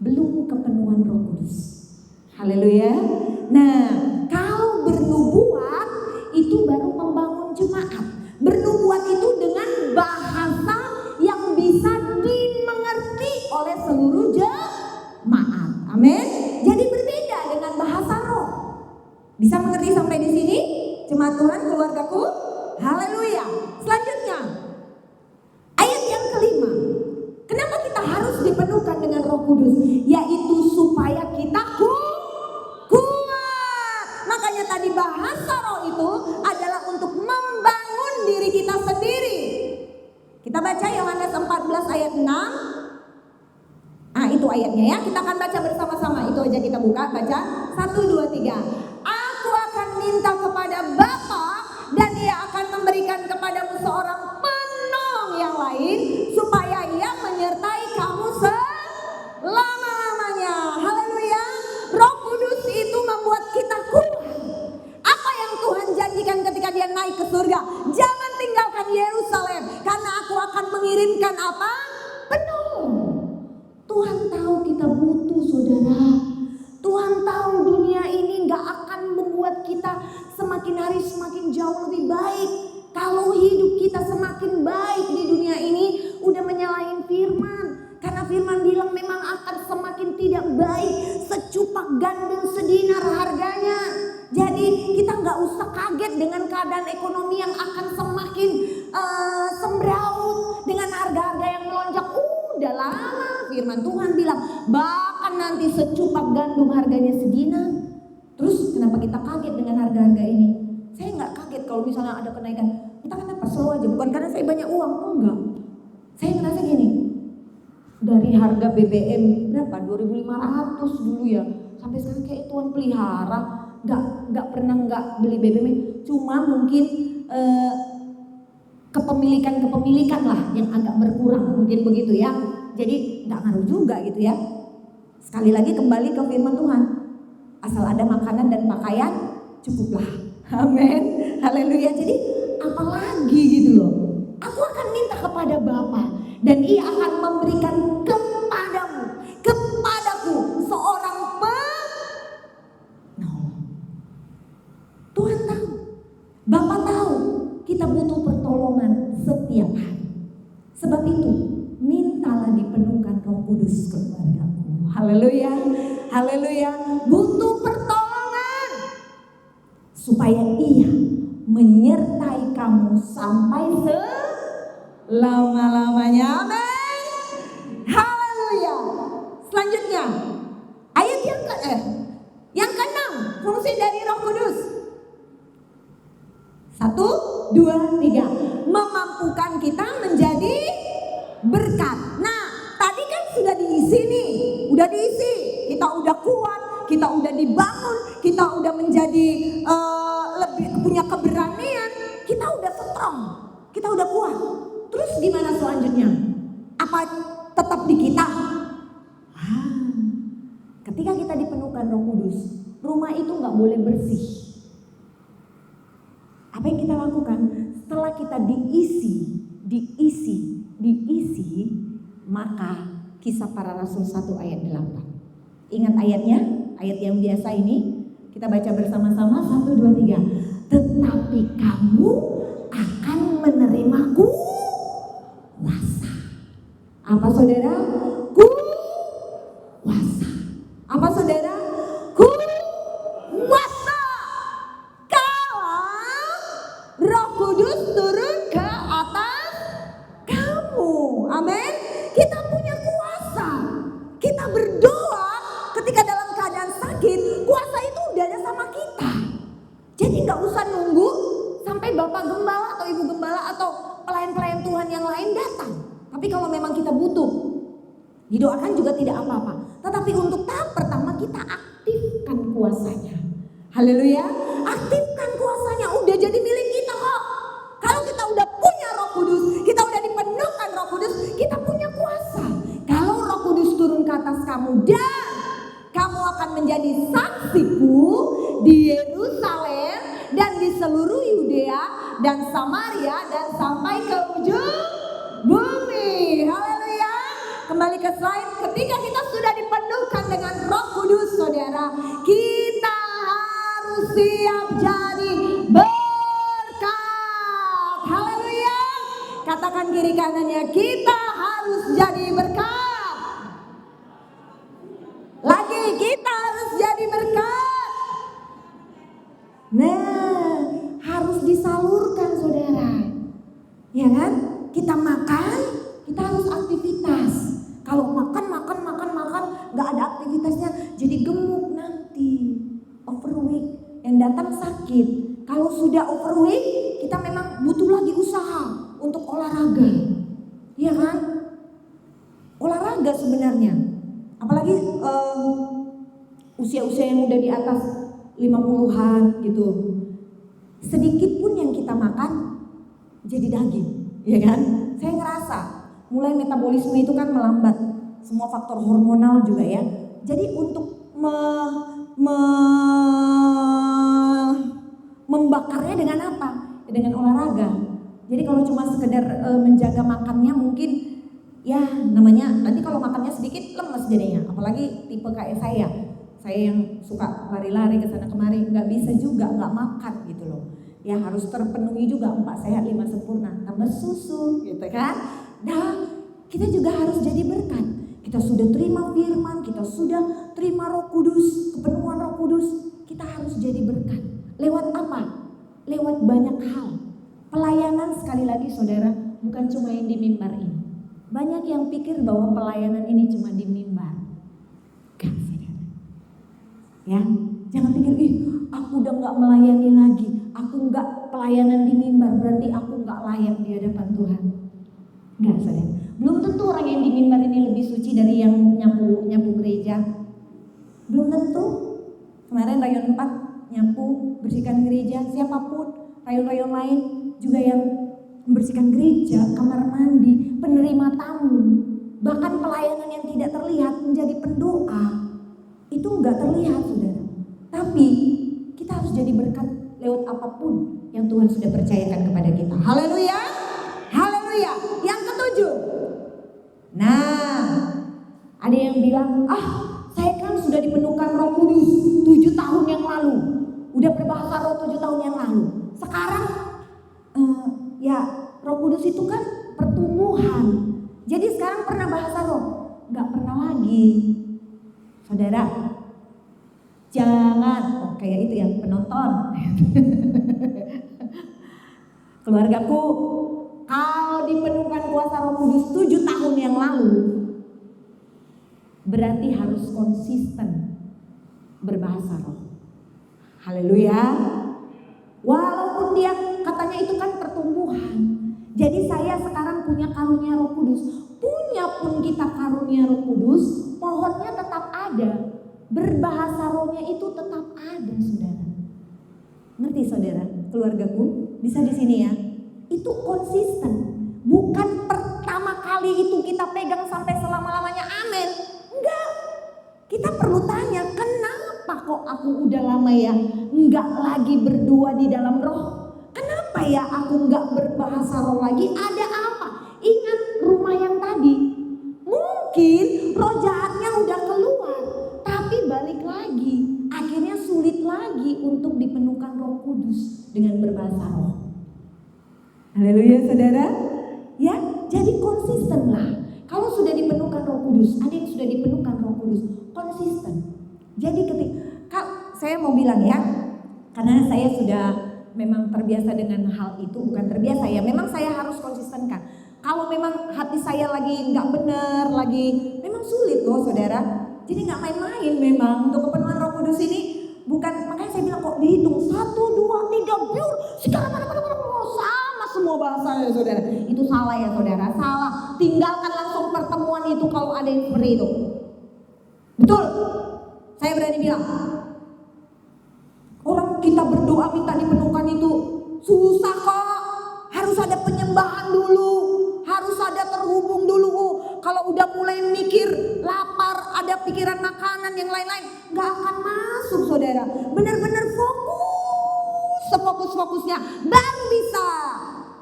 Belum kepenuhan Roh Kudus. Haleluya. Nah, kalau bernubuat itu baru membangun jemaat. Bernubuat itu dengan bahasa yang bisa dimengerti oleh seluruh jemaat. Amin. Jadi berbeda dengan bahasa roh. Bisa mengerti sampai di sini? Jemaat Tuhan, keluargaku. Haleluya. Selanjutnya, ayat yang kelima. Kenapa kita harus dipenuhkan dengan Roh Kudus? Yaitu supaya kita kuat. Makanya tadi bahasa roh itu adalah untuk membangun diri kita sendiri. Kita baca Yohanes 14 ayat 6. Itu ayatnya ya. Kita akan baca bersama-sama. Itu aja kita buka, baca. 1, 2, 3. Aku akan minta kepada Bapa dan Ia akan memberikan kepadamu seorang penolong yang lain supaya Ia menyertai kamu selama-lamanya. Haleluya. Roh Kudus itu membuat kita kuat. Apa yang Tuhan janjikan ketika Dia naik ke surga? Jangan tinggalkan Yerusalem, karena aku akan mengirimkan apa? Penolong. Tuhan tahu kita butuh, saudara. Tuhan tahu dunia ini gak akan membuat kita semakin hari semakin jauh lebih baik. Kalau hidup kita semakin baik di dunia ini, udah menyalahin firman. Karena firman bilang memang akan semakin tidak baik, secupak gandum sedinar harganya. Jadi kita gak usah kaget dengan keadaan ekonomi yang akan semakin sembraut dengan harga-harga yang melonjak. Udah lama firman Tuhan bilang bahkan nanti secupak gandum harganya sedinar. Terus kenapa kita kaget dengan harga-harga ini? Saya gak kaget kalau misalnya ada kenaikan. Kita kenapa slow aja, bukan karena saya banyak uang, enggak. Saya ngerasa gini, dari harga BBM berapa? 2.500 dulu ya, sampai sekarang kayak Tuhan pelihara. Gak pernah gak beli BBM. Cuma mungkin kepemilikan lah yang agak berkurang, mungkin begitu ya. Jadi gak ngaruh juga gitu ya. Sekali lagi kembali ke firman Tuhan, asal ada makanan dan pakaian cukuplah. Amin. Haleluya. Jadi apalagi gitu loh. Aku akan minta kepada Bapa dan Ia akan memberikan kepadaku seorang penolong. Tuhan tahu, Bapa tahu kita butuh pertolongan setiap hari. Sebab itu mintalah dipenuhkan Roh Kudus keluargaku. Haleluya. Haleluya. Butuh pertolongan supaya Ia menyertai kamu sampai selama-lamanya. Amin. Haleluya. Selanjutnya ayat yang ke-6, fungsi dari Roh Kudus. 1, 2, 3. Memampukan kita menjadi berkat. Nah, tadi kan sudah diisi nih. Udah diisi. Kita udah kuat, kita udah dibangun, kita udah menjadi lebih punya keberanian, kita udah strong, kita udah kuat. Terus gimana selanjutnya? Apa tetap di kita? Ketika kita dipenuhkan Roh Kudus, rumah itu gak boleh bersih. Apa yang kita lakukan? Setelah kita diisi Maka Kisah Para Rasul 1 ayat 8. Ingat ayatnya? Ayat yang biasa ini. Kita baca bersama-sama 1, 2, 3. Tetapi kamu akan menerima kuasa. Apa saudara? Kuasa. Apa saudara? Kuasa. Kalau Roh Kudus turun ke atas kamu. Amin. Kita punya kuasa. Kita berdoa ketika dalam keadaan sakit, kuasa itu udah ada sama kita. Jadi nggak usah nunggu sampai Bapak Gembala atau Ibu Gembala atau pelayan-pelayan Tuhan yang lain datang. Tapi kalau memang kita butuh, didoakan juga tidak apa-apa. Tetapi untuk tahap pertama kita aktifkan kuasanya. Haleluya, aktifkan kuasanya, udah jadi milik kita kok. Kalau kita udah punya Roh Kudus, kita udah dipenuhkan Roh Kudus, kita punya kuasa. Kalau Roh Kudus turun ke atas kamu dan kamu akan menjadi saksiku di Yerusalem dan di seluruh Yudea dan Samaria dan sampai ke ujung bumi. Haleluya. Kembali ke slide. Ketika kita sudah dipenuhkan dengan Roh Kudus, saudara, kita harus siap jadi berkat. Haleluya. Katakan kiri kanannya, kita harus jadi berkat. Lagi, kita harus jadi berkat. Nah, harus disalurkan saudara. Ya kan? Kita makan, kita harus aktivitas. Kalau makan, gak ada aktivitasnya, jadi gemuk nanti. Overweight, yang datang sakit. Kalau sudah overweight, kita memang butuh lagi usaha untuk olahraga. Iya kan? Olahraga sebenarnya. Apalagi usia-usia yang udah di atas 50-an gitu. Sedikit pun yang kita makan jadi daging, ya kan? Saya ngerasa mulai metabolisme itu kan melambat. Semua faktor hormonal juga ya. Jadi untuk membakarnya dengan apa? Ya dengan olahraga. Jadi kalau cuma sekedar menjaga makannya mungkin ya namanya nanti kalau makannya sedikit lemes jadinya. Apalagi tipe kayak saya yang suka lari-lari ke sana kemari, nggak bisa juga nggak makan gitu loh. Ya harus terpenuhi juga 4 sehat 5 sempurna, tambah susu gitu kan. Nah kita juga harus jadi berkat. Kita sudah terima firman, kita sudah terima Roh Kudus, kepenuhan Roh Kudus, kita harus jadi berkat. Lewat apa? Lewat banyak hal. Pelayanan sekali lagi saudara, bukan cuma yang di mimbar ini. Banyak yang pikir bahwa pelayanan ini cuma di mimbar. Gak saudara. Ya, jangan pikir, aku udah gak melayani lagi. Aku gak pelayanan di mimbar, berarti aku gak layak di hadapan Tuhan. Gak saudara. Belum tentu orang yang di mimbar ini lebih suci dari yang nyapu gereja. Belum tentu. Kemarin rayon 4 nyapu, bersihkan gereja, siapapun. Rayon-rayon lain juga yang membersihkan gereja, kamar mandi, penerima tamu. Bahkan pelayanan yang tidak terlihat menjadi pendoa. Itu enggak terlihat saudara. Tapi kita harus jadi berkat lewat apapun yang Tuhan sudah percayakan kepada kita. Haleluya. Haleluya. Yang ketujuh. Nah, ada yang bilang, saya kan sudah dipenuhkan Roh Kudus 7 tahun yang lalu. Udah berbahasa roh 7 tahun yang lalu. Sekarang ya Roh Kudus itu kan pertumbuhan. Jadi sekarang pernah bahasa roh? Gak pernah lagi. Saudara, jangan, kayak itu ya penonton. Keluargaku, kalau dipenuhkan kuasa Roh Kudus 7 tahun yang lalu, berarti harus konsisten berbahasa roh. Haleluya. Walaupun dia katanya itu kan pertumbuhan. Jadi saya sekarang punya karunia Roh Kudus. Punya pun kita karunia Roh Kudus, pohonnya tetap ada. Berbahasa rohnya itu tetap ada, saudara. Ngerti saudara? Keluargaku bisa di sini ya. Itu konsisten. Bukan pertama kali itu kita pegang sampai selama-lamanya. Amin. Enggak. Kita perlu tanya, kenapa kok aku udah lama ya enggak lagi berdua di dalam roh? Kenapa ya aku enggak berbahasa roh lagi? Ada apa? Ingat rumah yang tadi. Haleluya saudara. Ya, jadi konsistenlah. Kalau sudah dipenuhkan Roh Kudus, ada yang sudah dipenuhkan Roh Kudus, konsisten. Jadi ketika saya mau bilang ya, karena saya sudah memang terbiasa dengan hal itu, bukan terbiasa ya, memang saya harus konsistenkan. Kalau memang hati saya lagi nggak benar, memang sulit loh saudara. Jadi nggak main-main memang untuk kepenuhan Roh Kudus ini. Bukan, makanya saya bilang kok dihitung 1, 2, 3, biur sekarang mana sama semua bahasanya saudara. Itu salah ya saudara, salah. Tinggalkan langsung pertemuan itu kalau ada yang seperti itu. Betul, saya berani bilang. Orang kita berdoa minta dipenuhkan itu susah kok. Harus ada penyembahan dulu, harus ada terhubung dulu. Kalau udah mulai mikir lapar, ada pikiran makanan yang lain-lain, gak akan masuk saudara. Benar-benar fokus, sefokus-fokusnya baru bisa.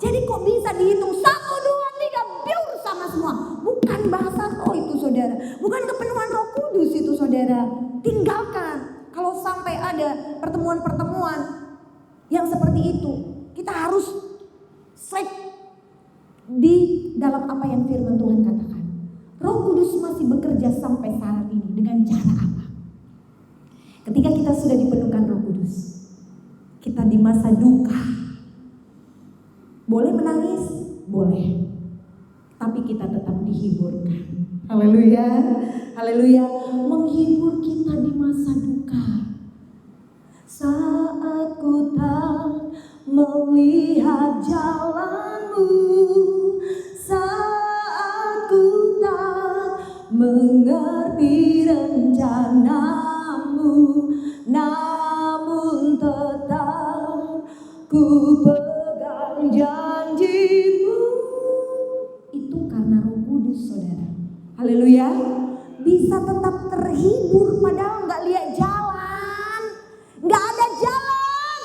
Jadi kok bisa dihitung 1, 2, 3 biur sama semua. Bukan bahasa roh itu saudara, bukan kepenuhan Roh Kudus itu saudara. Tinggalkan. Kalau sampai ada pertemuan-pertemuan yang seperti itu, kita harus selek di dalam apa yang firman Tuhan katakan. Roh Kudus masih bekerja sampai saat ini dengan cara apa? Ketika kita sudah dipenuhkan Roh Kudus, kita di masa duka, boleh menangis, boleh, tapi kita tetap dihiburkan. Haleluya, haleluya, menghibur kita di masa duka. Saat ku tak melihat jalanmu, saat ku tak mengerti rencanamu, namun tetap ku pegang janjimu. Itu karena Roh Kudus saudara. Haleluya. Bisa tetap terhibur padahal gak lihat jalan, gak ada jalan,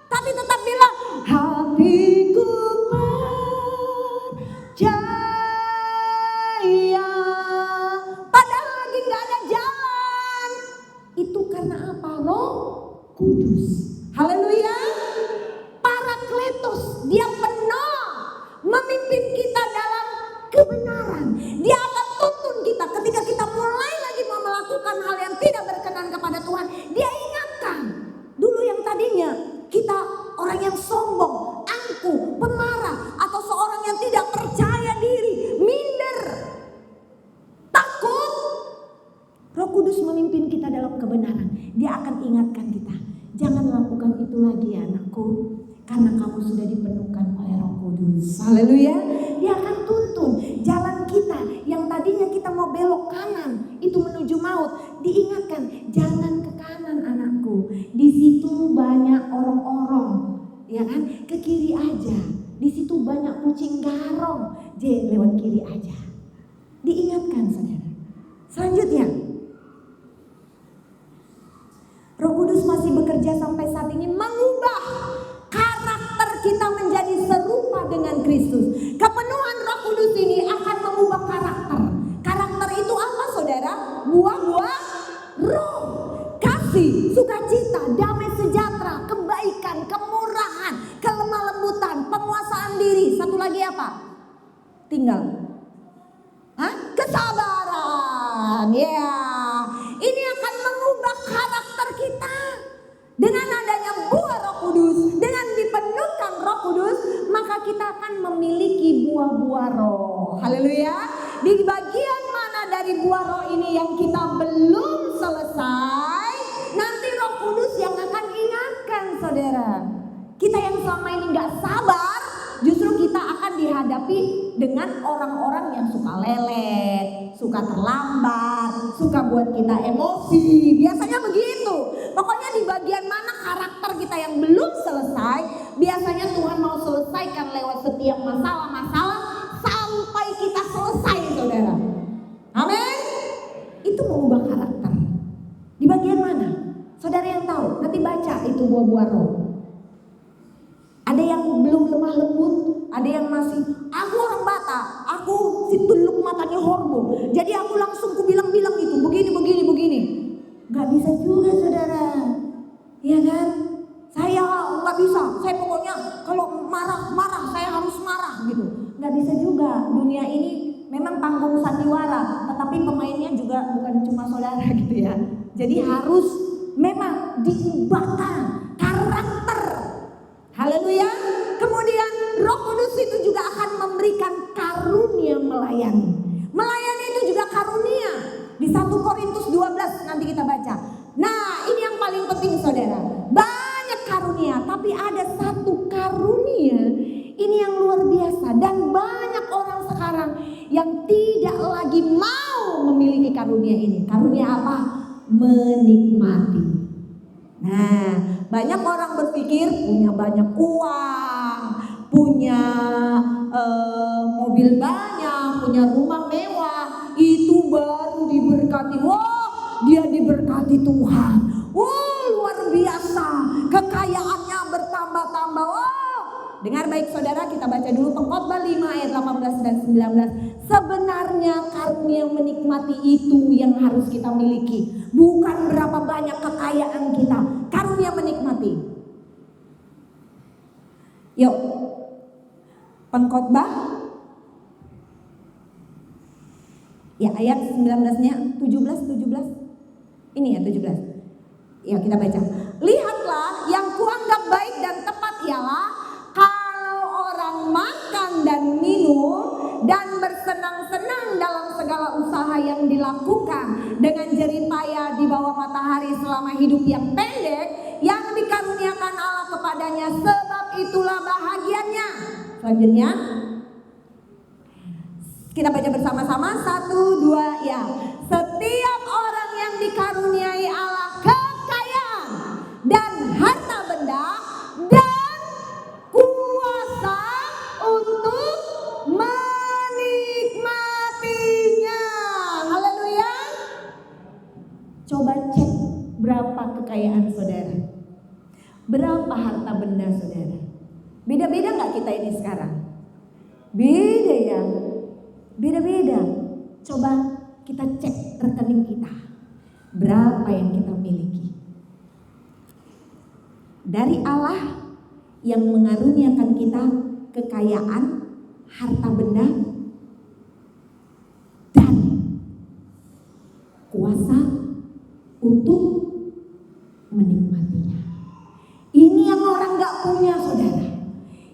tapi tetap bilang hatiku percaya. Padahal lagi gak ada jalan. Itu karena apa? Roh Kudus. Haleluya. Parakletos, dia penuh memimpin kita dalam kebenaran. Dia akan tuntun kita ketika kita mulai lagi mau melakukan hal yang tidak berkenan kepada Tuhan. Dia ingatkan. Dulu yang tadinya kita orang yang sombong, angkuh, pemarah, atau seorang yang tidak percaya diri, minder, takut, Roh Kudus memimpin kita dalam kebenaran. Dia akan ingatkan kita, jangan lakukan itu lagi ya anakku, karena kamu sudah dipenuhkan oleh Roh Kudus. Haleluya. Dia akan tuntun jalan kita yang tadinya kita mau belok kanan, itu menuju maut. Diingatkan, jangan ke kanan anakku. Di situ banyak orang-orang, ya kan? Ke kiri aja. Di situ banyak kucing garong. Lewat kiri aja. Diingatkan saudara. Selanjutnya, Roh Kudus masih bekerja sampai saat ini mengubah karakter kita menjadi serupa dengan Kristus. Kepenuhan Roh Kudus ini akan mengubah karakter. Karakter itu apa saudara? Buah-buah roh. Kasih, sukacita, damai sejahtera, kebaikan, kemurahan, kelemah lembutan, penguasaan diri. Satu lagi apa? Tinggal. Kesabaran. Ya. Ini akan mengubah karakter kita. Dengan adanya buah Roh Kudus, dengan dipenuhkan Roh Kudus, maka kita akan memiliki buah-buah roh. Haleluya. Di bagian mana dari buah roh ini yang kita belum selesai, nanti Roh Kudus yang akan ingatkan saudara. Kita yang selama ini gak sabar, justru kita akan dihadapi dengan orang-orang yang suka lelet, suka terlambat, suka buat kita emosi. Biasanya begitu. Pokoknya di bagian mana karakter kita yang belum selesai, biasanya Tuhan mau selesaikan lewat setiap masalah-masalah sampai kita selesai saudara. Amin. Itu mengubah karakter. Di bagian mana? Saudara yang tahu, nanti baca itu buah-buah roh. Ada yang belum lemah lembut, ada yang masih, aku orang Batak, aku si tuluk matanya hormo. Jadi aku langsung ku bilang-bilang itu, begini. Gak bisa juga saudara, ya kan? Saya gak bisa, saya pokoknya kalau marah saya harus Gak bisa juga, dunia ini memang panggung sandiwara, tetapi pemainnya juga bukan cuma saudara gitu ya. Jadi harus memang diubahkan karakter. Haleluya. Kemudian Roh Kudus itu juga akan memberikan karunia melayani. Melayani itu juga karunia. Di 1 Korintus 12 nanti kita baca. Nah, ini yang paling penting saudara. Banyak karunia, tapi ada satu karunia ini yang luar biasa. Dan banyak orang sekarang yang tidak lagi mau memiliki karunia ini. Karunia apa? Menikmati. Nah, banyak orang berpikir punya banyak uang, punya mobil banyak, punya rumah mewah, itu baru diberkati. Wah, dia diberkati Tuhan. Wah, luar biasa, kekayaannya bertambah-tambah. Wah, dengar baik saudara, kita baca dulu Pengkhotbah 5 ayat 18 dan 19. Sebenarnya karunia menikmati itu yang harus kita miliki. Bukan berapa banyak kekayaan kita. Karunia menikmati. Yuk. Pengkhotbah. Ya ayat 19-nya 17. Ini ya 17. Ya kita baca. Lihatlah yang kuanggap baik dan tepat ialah kalau orang makan dan minum dan bersenang-senang dalam segala usaha yang dilakukan dengan jerih payah di bawah matahari selama hidup yang pendek yang dikaruniakan Allah kepadanya, sebab itulah bahagianya. Selanjutnya kita baca bersama-sama 1, 2 ya. Setiap orang yang dikaruniai Allah kekayaan dan harta benda dan kuasa untuk menikmatinya. Haleluya. Coba cek berapa kekayaan saudara, berapa harta benda saudara. Beda-beda gak kita ini sekarang? Beda ya, beda-beda. Coba kita cek rekening kita, berapa yang kita miliki. Dari Allah yang mengaruniakan kita kekayaan, harta benda, dan kuasa untuk menikmatinya. Ini yang orang gak punya saudara.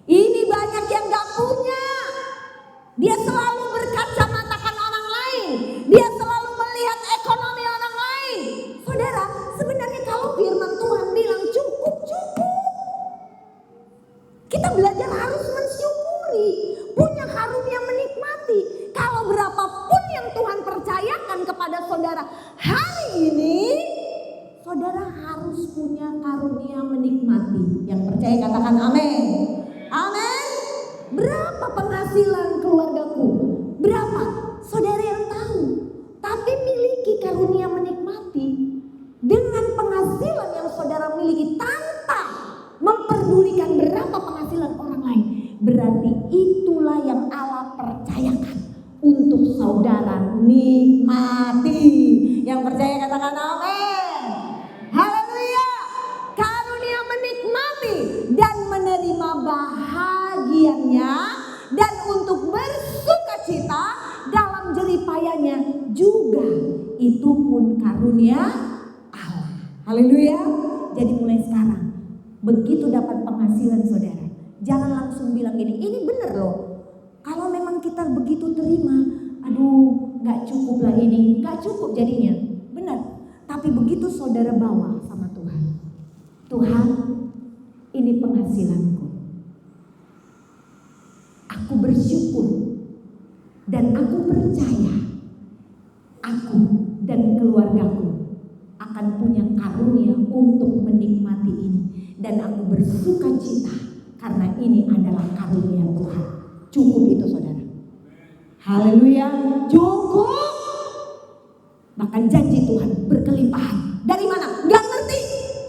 Ini banyak yang gak punya. Dia selalu berkacamatakan orang lain. Dia selalu melihat ekonomi orang lain. Saudara, sebenarnya kalau firman Tuhan bilang cukup. Kita belajar harus mensyukuri. Punya karunia menikmati. Kalau berapapun yang Tuhan percayakan kepada saudara hari ini, saudara harus punya karunia menikmati. Yang percaya katakan amin. Amin. Berapa penghasilan keluargaku? Berapa? Saudara yang tahu. Tapi miliki karunia menikmati. Dengan penghasilan yang saudara miliki tanpa memperdulikan berapa penghasilan orang lain. Berarti itulah yang Allah percayakan untuk saudara nikmati. Yang percaya katakan amin. Haleluya. Karunia menikmati dan menerima bahagiannya dan untuk bersukacita dalam jerih payahnya juga, itu pun karunia Allah. Haleluya. Jadi mulai sekarang begitu dapat penghasilan saudara, jangan langsung bilang ini bener loh. Kalau memang kita begitu terima, aduh gak cukup lah ini, gak cukup jadinya. Benar. Tapi begitu saudara bawa sama Tuhan, Tuhan ini penghasilanku, aku bersyukur dan aku percaya aku dan keluargaku akan punya karunia untuk menikmati ini. Dan aku bersuka cita karena ini adalah karunia Tuhan. Cukup itu saudara. Haleluya. Cukup. Bahkan janji Tuhan berkelimpahan. Dari mana? Gak ngerti.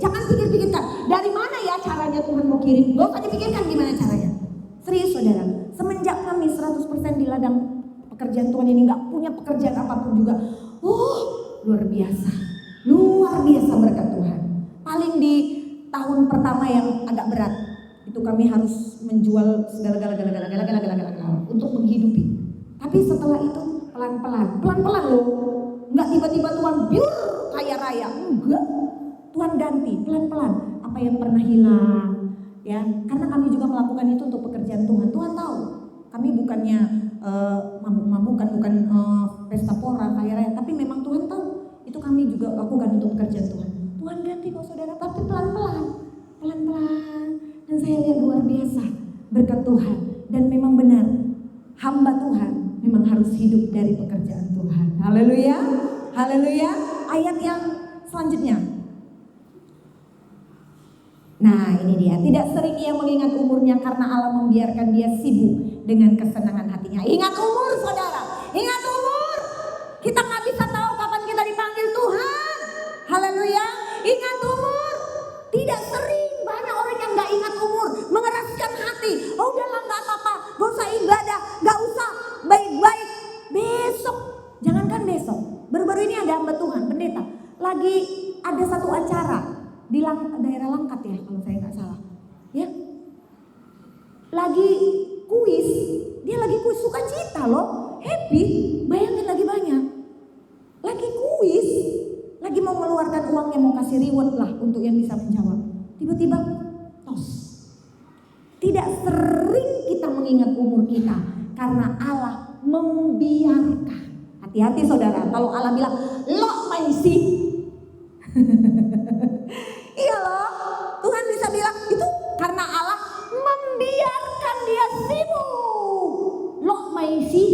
Jangan pikir-pikirkan. Dari mana ya caranya Tuhan mau kirim? Gak usah dipikirkan gimana caranya. Serius saudara. Semenjak kami 100% di ladang pekerjaan Tuhan ini, gak punya pekerjaan apapun juga. Luar biasa. Luar biasa berkat Tuhan. Paling di tahun pertama yang agak berat. Di itu kami harus menjual segala untuk menghidupi. Tapi setelah itu pelan-pelan loh. Enggak tiba-tiba Tuhan biur kaya raya, enggak. Tuhan ganti pelan-pelan apa yang pernah hilang, ya. Karena kami juga melakukan itu untuk pekerjaan Tuhan. Tuhan tahu kami bukannya mabuk-mabukan, bukan pesta pora kaya raya, tapi memang Tuhan tahu itu kami juga lakukan untuk pekerjaan Tuhan. Tuhan ganti kok saudara, tapi pelan-pelan. Dan saya lihat luar biasa berkat Tuhan. Dan memang benar, hamba Tuhan memang harus hidup dari pekerjaan Tuhan. Haleluya, haleluya. Ayat yang selanjutnya. Nah ini dia, tidak sering ia mengingat umurnya karena Allah membiarkan dia sibuk dengan kesenangan hatinya. Ingat umur saudara, ingat umur. Kita gak bisa tahu kapan kita dipanggil Tuhan. Haleluya, ingat umur. Tidak sering, banyak orang yang gak ingat umur, mengeraskan hati. Oh udahlah gak apa-apa, gak usah ibadah, gak usah baik-baik. Besok, jangankan besok. Baru-baru ini ada hamba Tuhan, pendeta, lagi ada satu acara di daerah Langkat ya kalau saya nggak salah, ya. Lagi kuis, dia lagi kuis sukacita loh, happy, bayangin lagi banyak. Lagi kuis, lagi mau mengeluarkan uangnya, mau kasih reward lah untuk yang bisa menjawab. Tiba-tiba, tos. Tidak sering kita mengingat umur kita karena Allah membiarkan. Hati-hati saudara, kalau Allah bilang, lo masih. Iya loh, Tuhan bisa bilang itu karena Allah membiarkan dia sibuk. Lo masih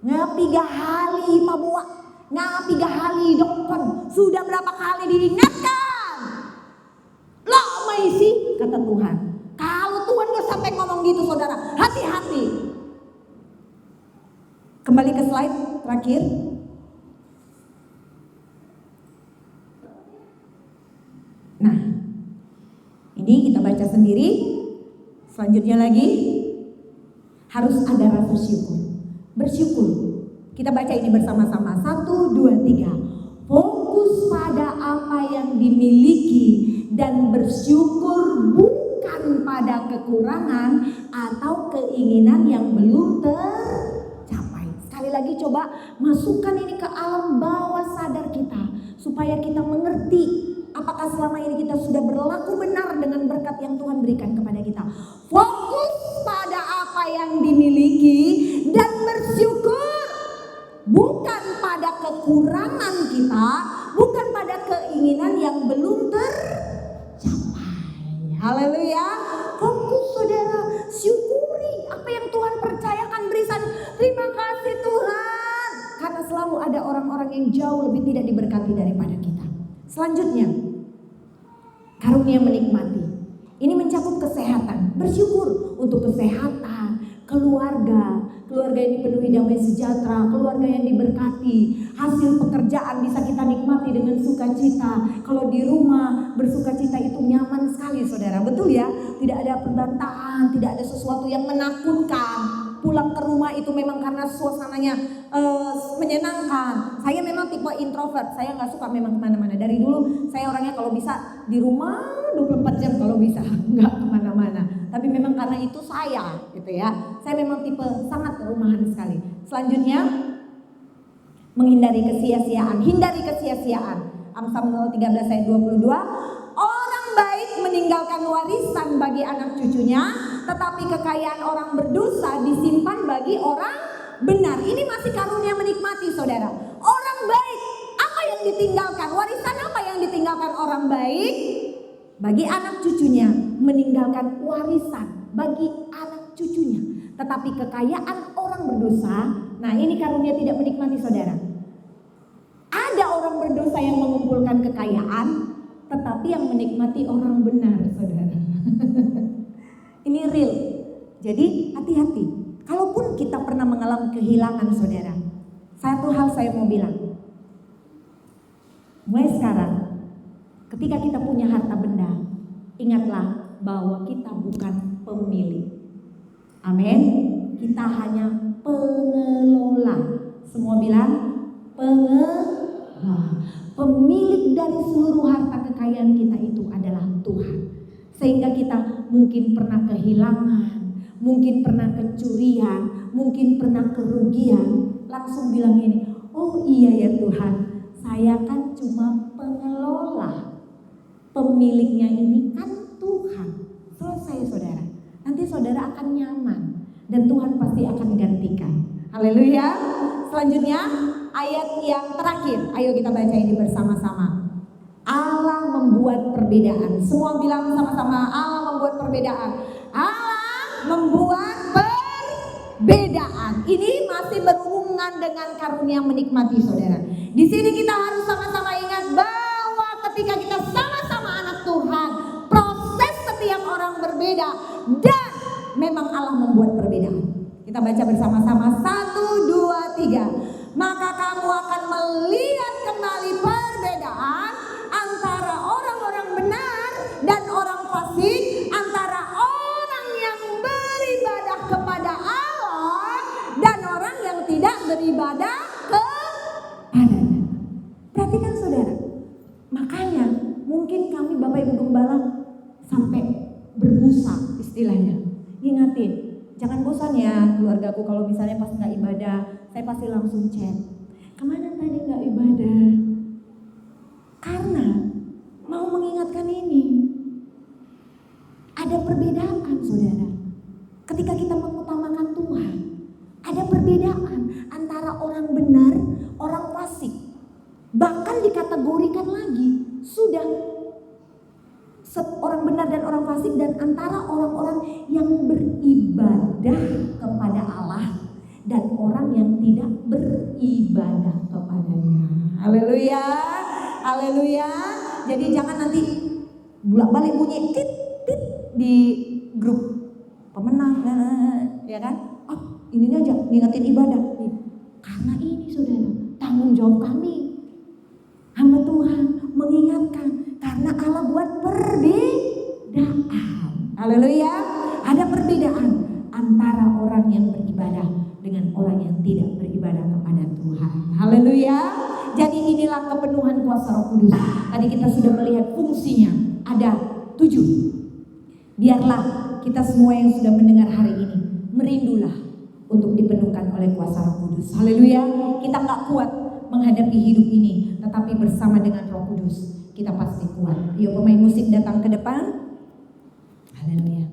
ngapiga hali pabua, ngapiga hali dokon. Sudah berapa kali diingatkan? Lo masih, kata Tuhan. Kalau Tuhan gak sampai ngomong gitu saudara, hati-hati. Kembali ke slide terakhir. Nah, ini kita baca sendiri. Selanjutnya lagi, harus ada rasa syukur. Bersyukur. Kita baca ini bersama-sama. 1, 2, 3. Fokus pada apa yang dimiliki dan bersyukur bukan pada kekurangan atau keinginan yang belum tercapai. Sekali lagi coba masukkan ini ke alam bawah sadar kita supaya kita mengerti apakah selama ini kita sudah berlaku benar dengan berkat yang Tuhan berikan kepada kita. Fokus pada apa yang dimiliki dan bersyukur bukan pada kekurangan kita, bukan pada keinginan yang belum tercapai. Haleluya. Fokus saudara, syukuri apa yang Tuhan percayakan, berikan terima kasih Tuhan. Karena selalu ada orang-orang yang jauh lebih tidak diberkati daripada kita. Selanjutnya, karunia menikmati. Ini mencakup kesehatan. Bersyukur untuk kesehatan, keluarga yang dipenuhi damai sejahtera, keluarga yang diberkati, hasil pekerjaan bisa kita nikmati dengan sukacita. Kalau di rumah bersukacita itu nyaman sekali saudara, betul ya? Tidak ada perbantahan, tidak ada sesuatu yang menakutkan. Pulang ke rumah itu memang karena suasananya menyenangkan. Saya memang tipe introvert, saya nggak suka memang kemana-mana. Dari dulu saya orangnya kalau bisa di rumah 24 jam kalau bisa, nggak kemana-mana. Tapi memang karena itu saya gitu ya. Saya memang tipe sangat rumahan sekali. Selanjutnya, menghindari kesia-siaan. Hindari kesia-siaan. Amsal 13 ayat 22. Orang baik meninggalkan warisan bagi anak cucunya, tetapi kekayaan orang berdosa disimpan bagi orang benar. Ini masih karunia menikmati saudara. Orang baik, apa yang ditinggalkan? Warisan apa yang ditinggalkan orang baik? Bagi anak cucunya, meninggalkan warisan bagi anak cucunya. Tetapi kekayaan orang berdosa, nah ini karunia tidak menikmati saudara. Ada orang berdosa yang mengumpulkan kekayaan, tetapi yang menikmati orang benar saudara. Ini real. Jadi hati-hati. Kalaupun kita pernah mengalami kehilangan saudara, satu hal saya mau bilang. Mulai sekarang, ketika kita punya harta benda, ingatlah bahwa kita bukan pemilik. Amin. Kita hanya pengelola. Semua bilang pengelola. Pemilik dari seluruh harta kekayaan kita itu adalah Tuhan. Sehingga kita mungkin pernah kehilangan, mungkin pernah kecurian, mungkin pernah kerugian. Langsung bilang ini, oh iya ya Tuhan, saya kan cuma pengelola. Pemiliknya ini kan Tuhan. Selesai saudara. Nanti saudara akan nyaman. Dan Tuhan pasti akan gantikan. Haleluya. Selanjutnya ayat yang terakhir. Ayo kita baca ini bersama-sama. Allah membuat perbedaan. Semua bilang sama-sama, Allah membuat perbedaan. Allah membuat perbedaan. Ini masih berhubungan dengan karunia menikmati saudara. Di sini kita harus sama-sama ingat bahwa ketika kita sama-sama anak Tuhan, proses setiap orang berbeda dan memang Allah membuat perbedaan. Kita baca bersama-sama 1, 2, 3. Maka kamu akan melihat kembali perbedaan antara orang-orang benar dan orang fasik, antara orang yang beribadah kepada Allah dan orang yang tidak beribadah kepadanya. Perhatikan saudara, makanya mungkin kami Bapak Ibu Gembala sampai berbusa istilahnya. Ingatin, jangan bosan ya keluargaku kalau misalnya pas nggak ibadah, saya pasti langsung chat. Kemana tadi nggak ibadah? Karena mau mengingatkan ini, ada perbedaan saudara. Ketika kita mengutamakan Tuhan, ada perbedaan antara orang benar, orang fasik. Bahkan dikategorikan lagi, sudah orang benar dan orang fasik dan antara orang-orang yang beribadah kepada Allah dan orang yang tidak beribadah kepadanya. Haleluya, haleluya. Jadi jangan nanti bolak-balik bunyi tit tit di grup pemenang, ya kan? Oh, ini aja ngingetin ibadah. Karena ini saudara, tanggung jawab kami hamba Tuhan mengingatkan karena Allah buat perbedaan. Haleluya. Ada perbedaan antara orang yang beribadah dengan orang yang tidak beribadah kepada Tuhan. Haleluya. Jadi inilah kepenuhan kuasa Roh Kudus. Tadi kita sudah melihat fungsinya. Ada 7. Biarlah kita semua yang sudah mendengar hari ini merindulah untuk dipenuhkan oleh kuasa Roh Kudus. Haleluya. Kita gak kuat menghadapi hidup ini, tetapi bersama dengan Roh Kudus kita pasti kuat. Yuk pemain musik datang ke depan. Haleluya.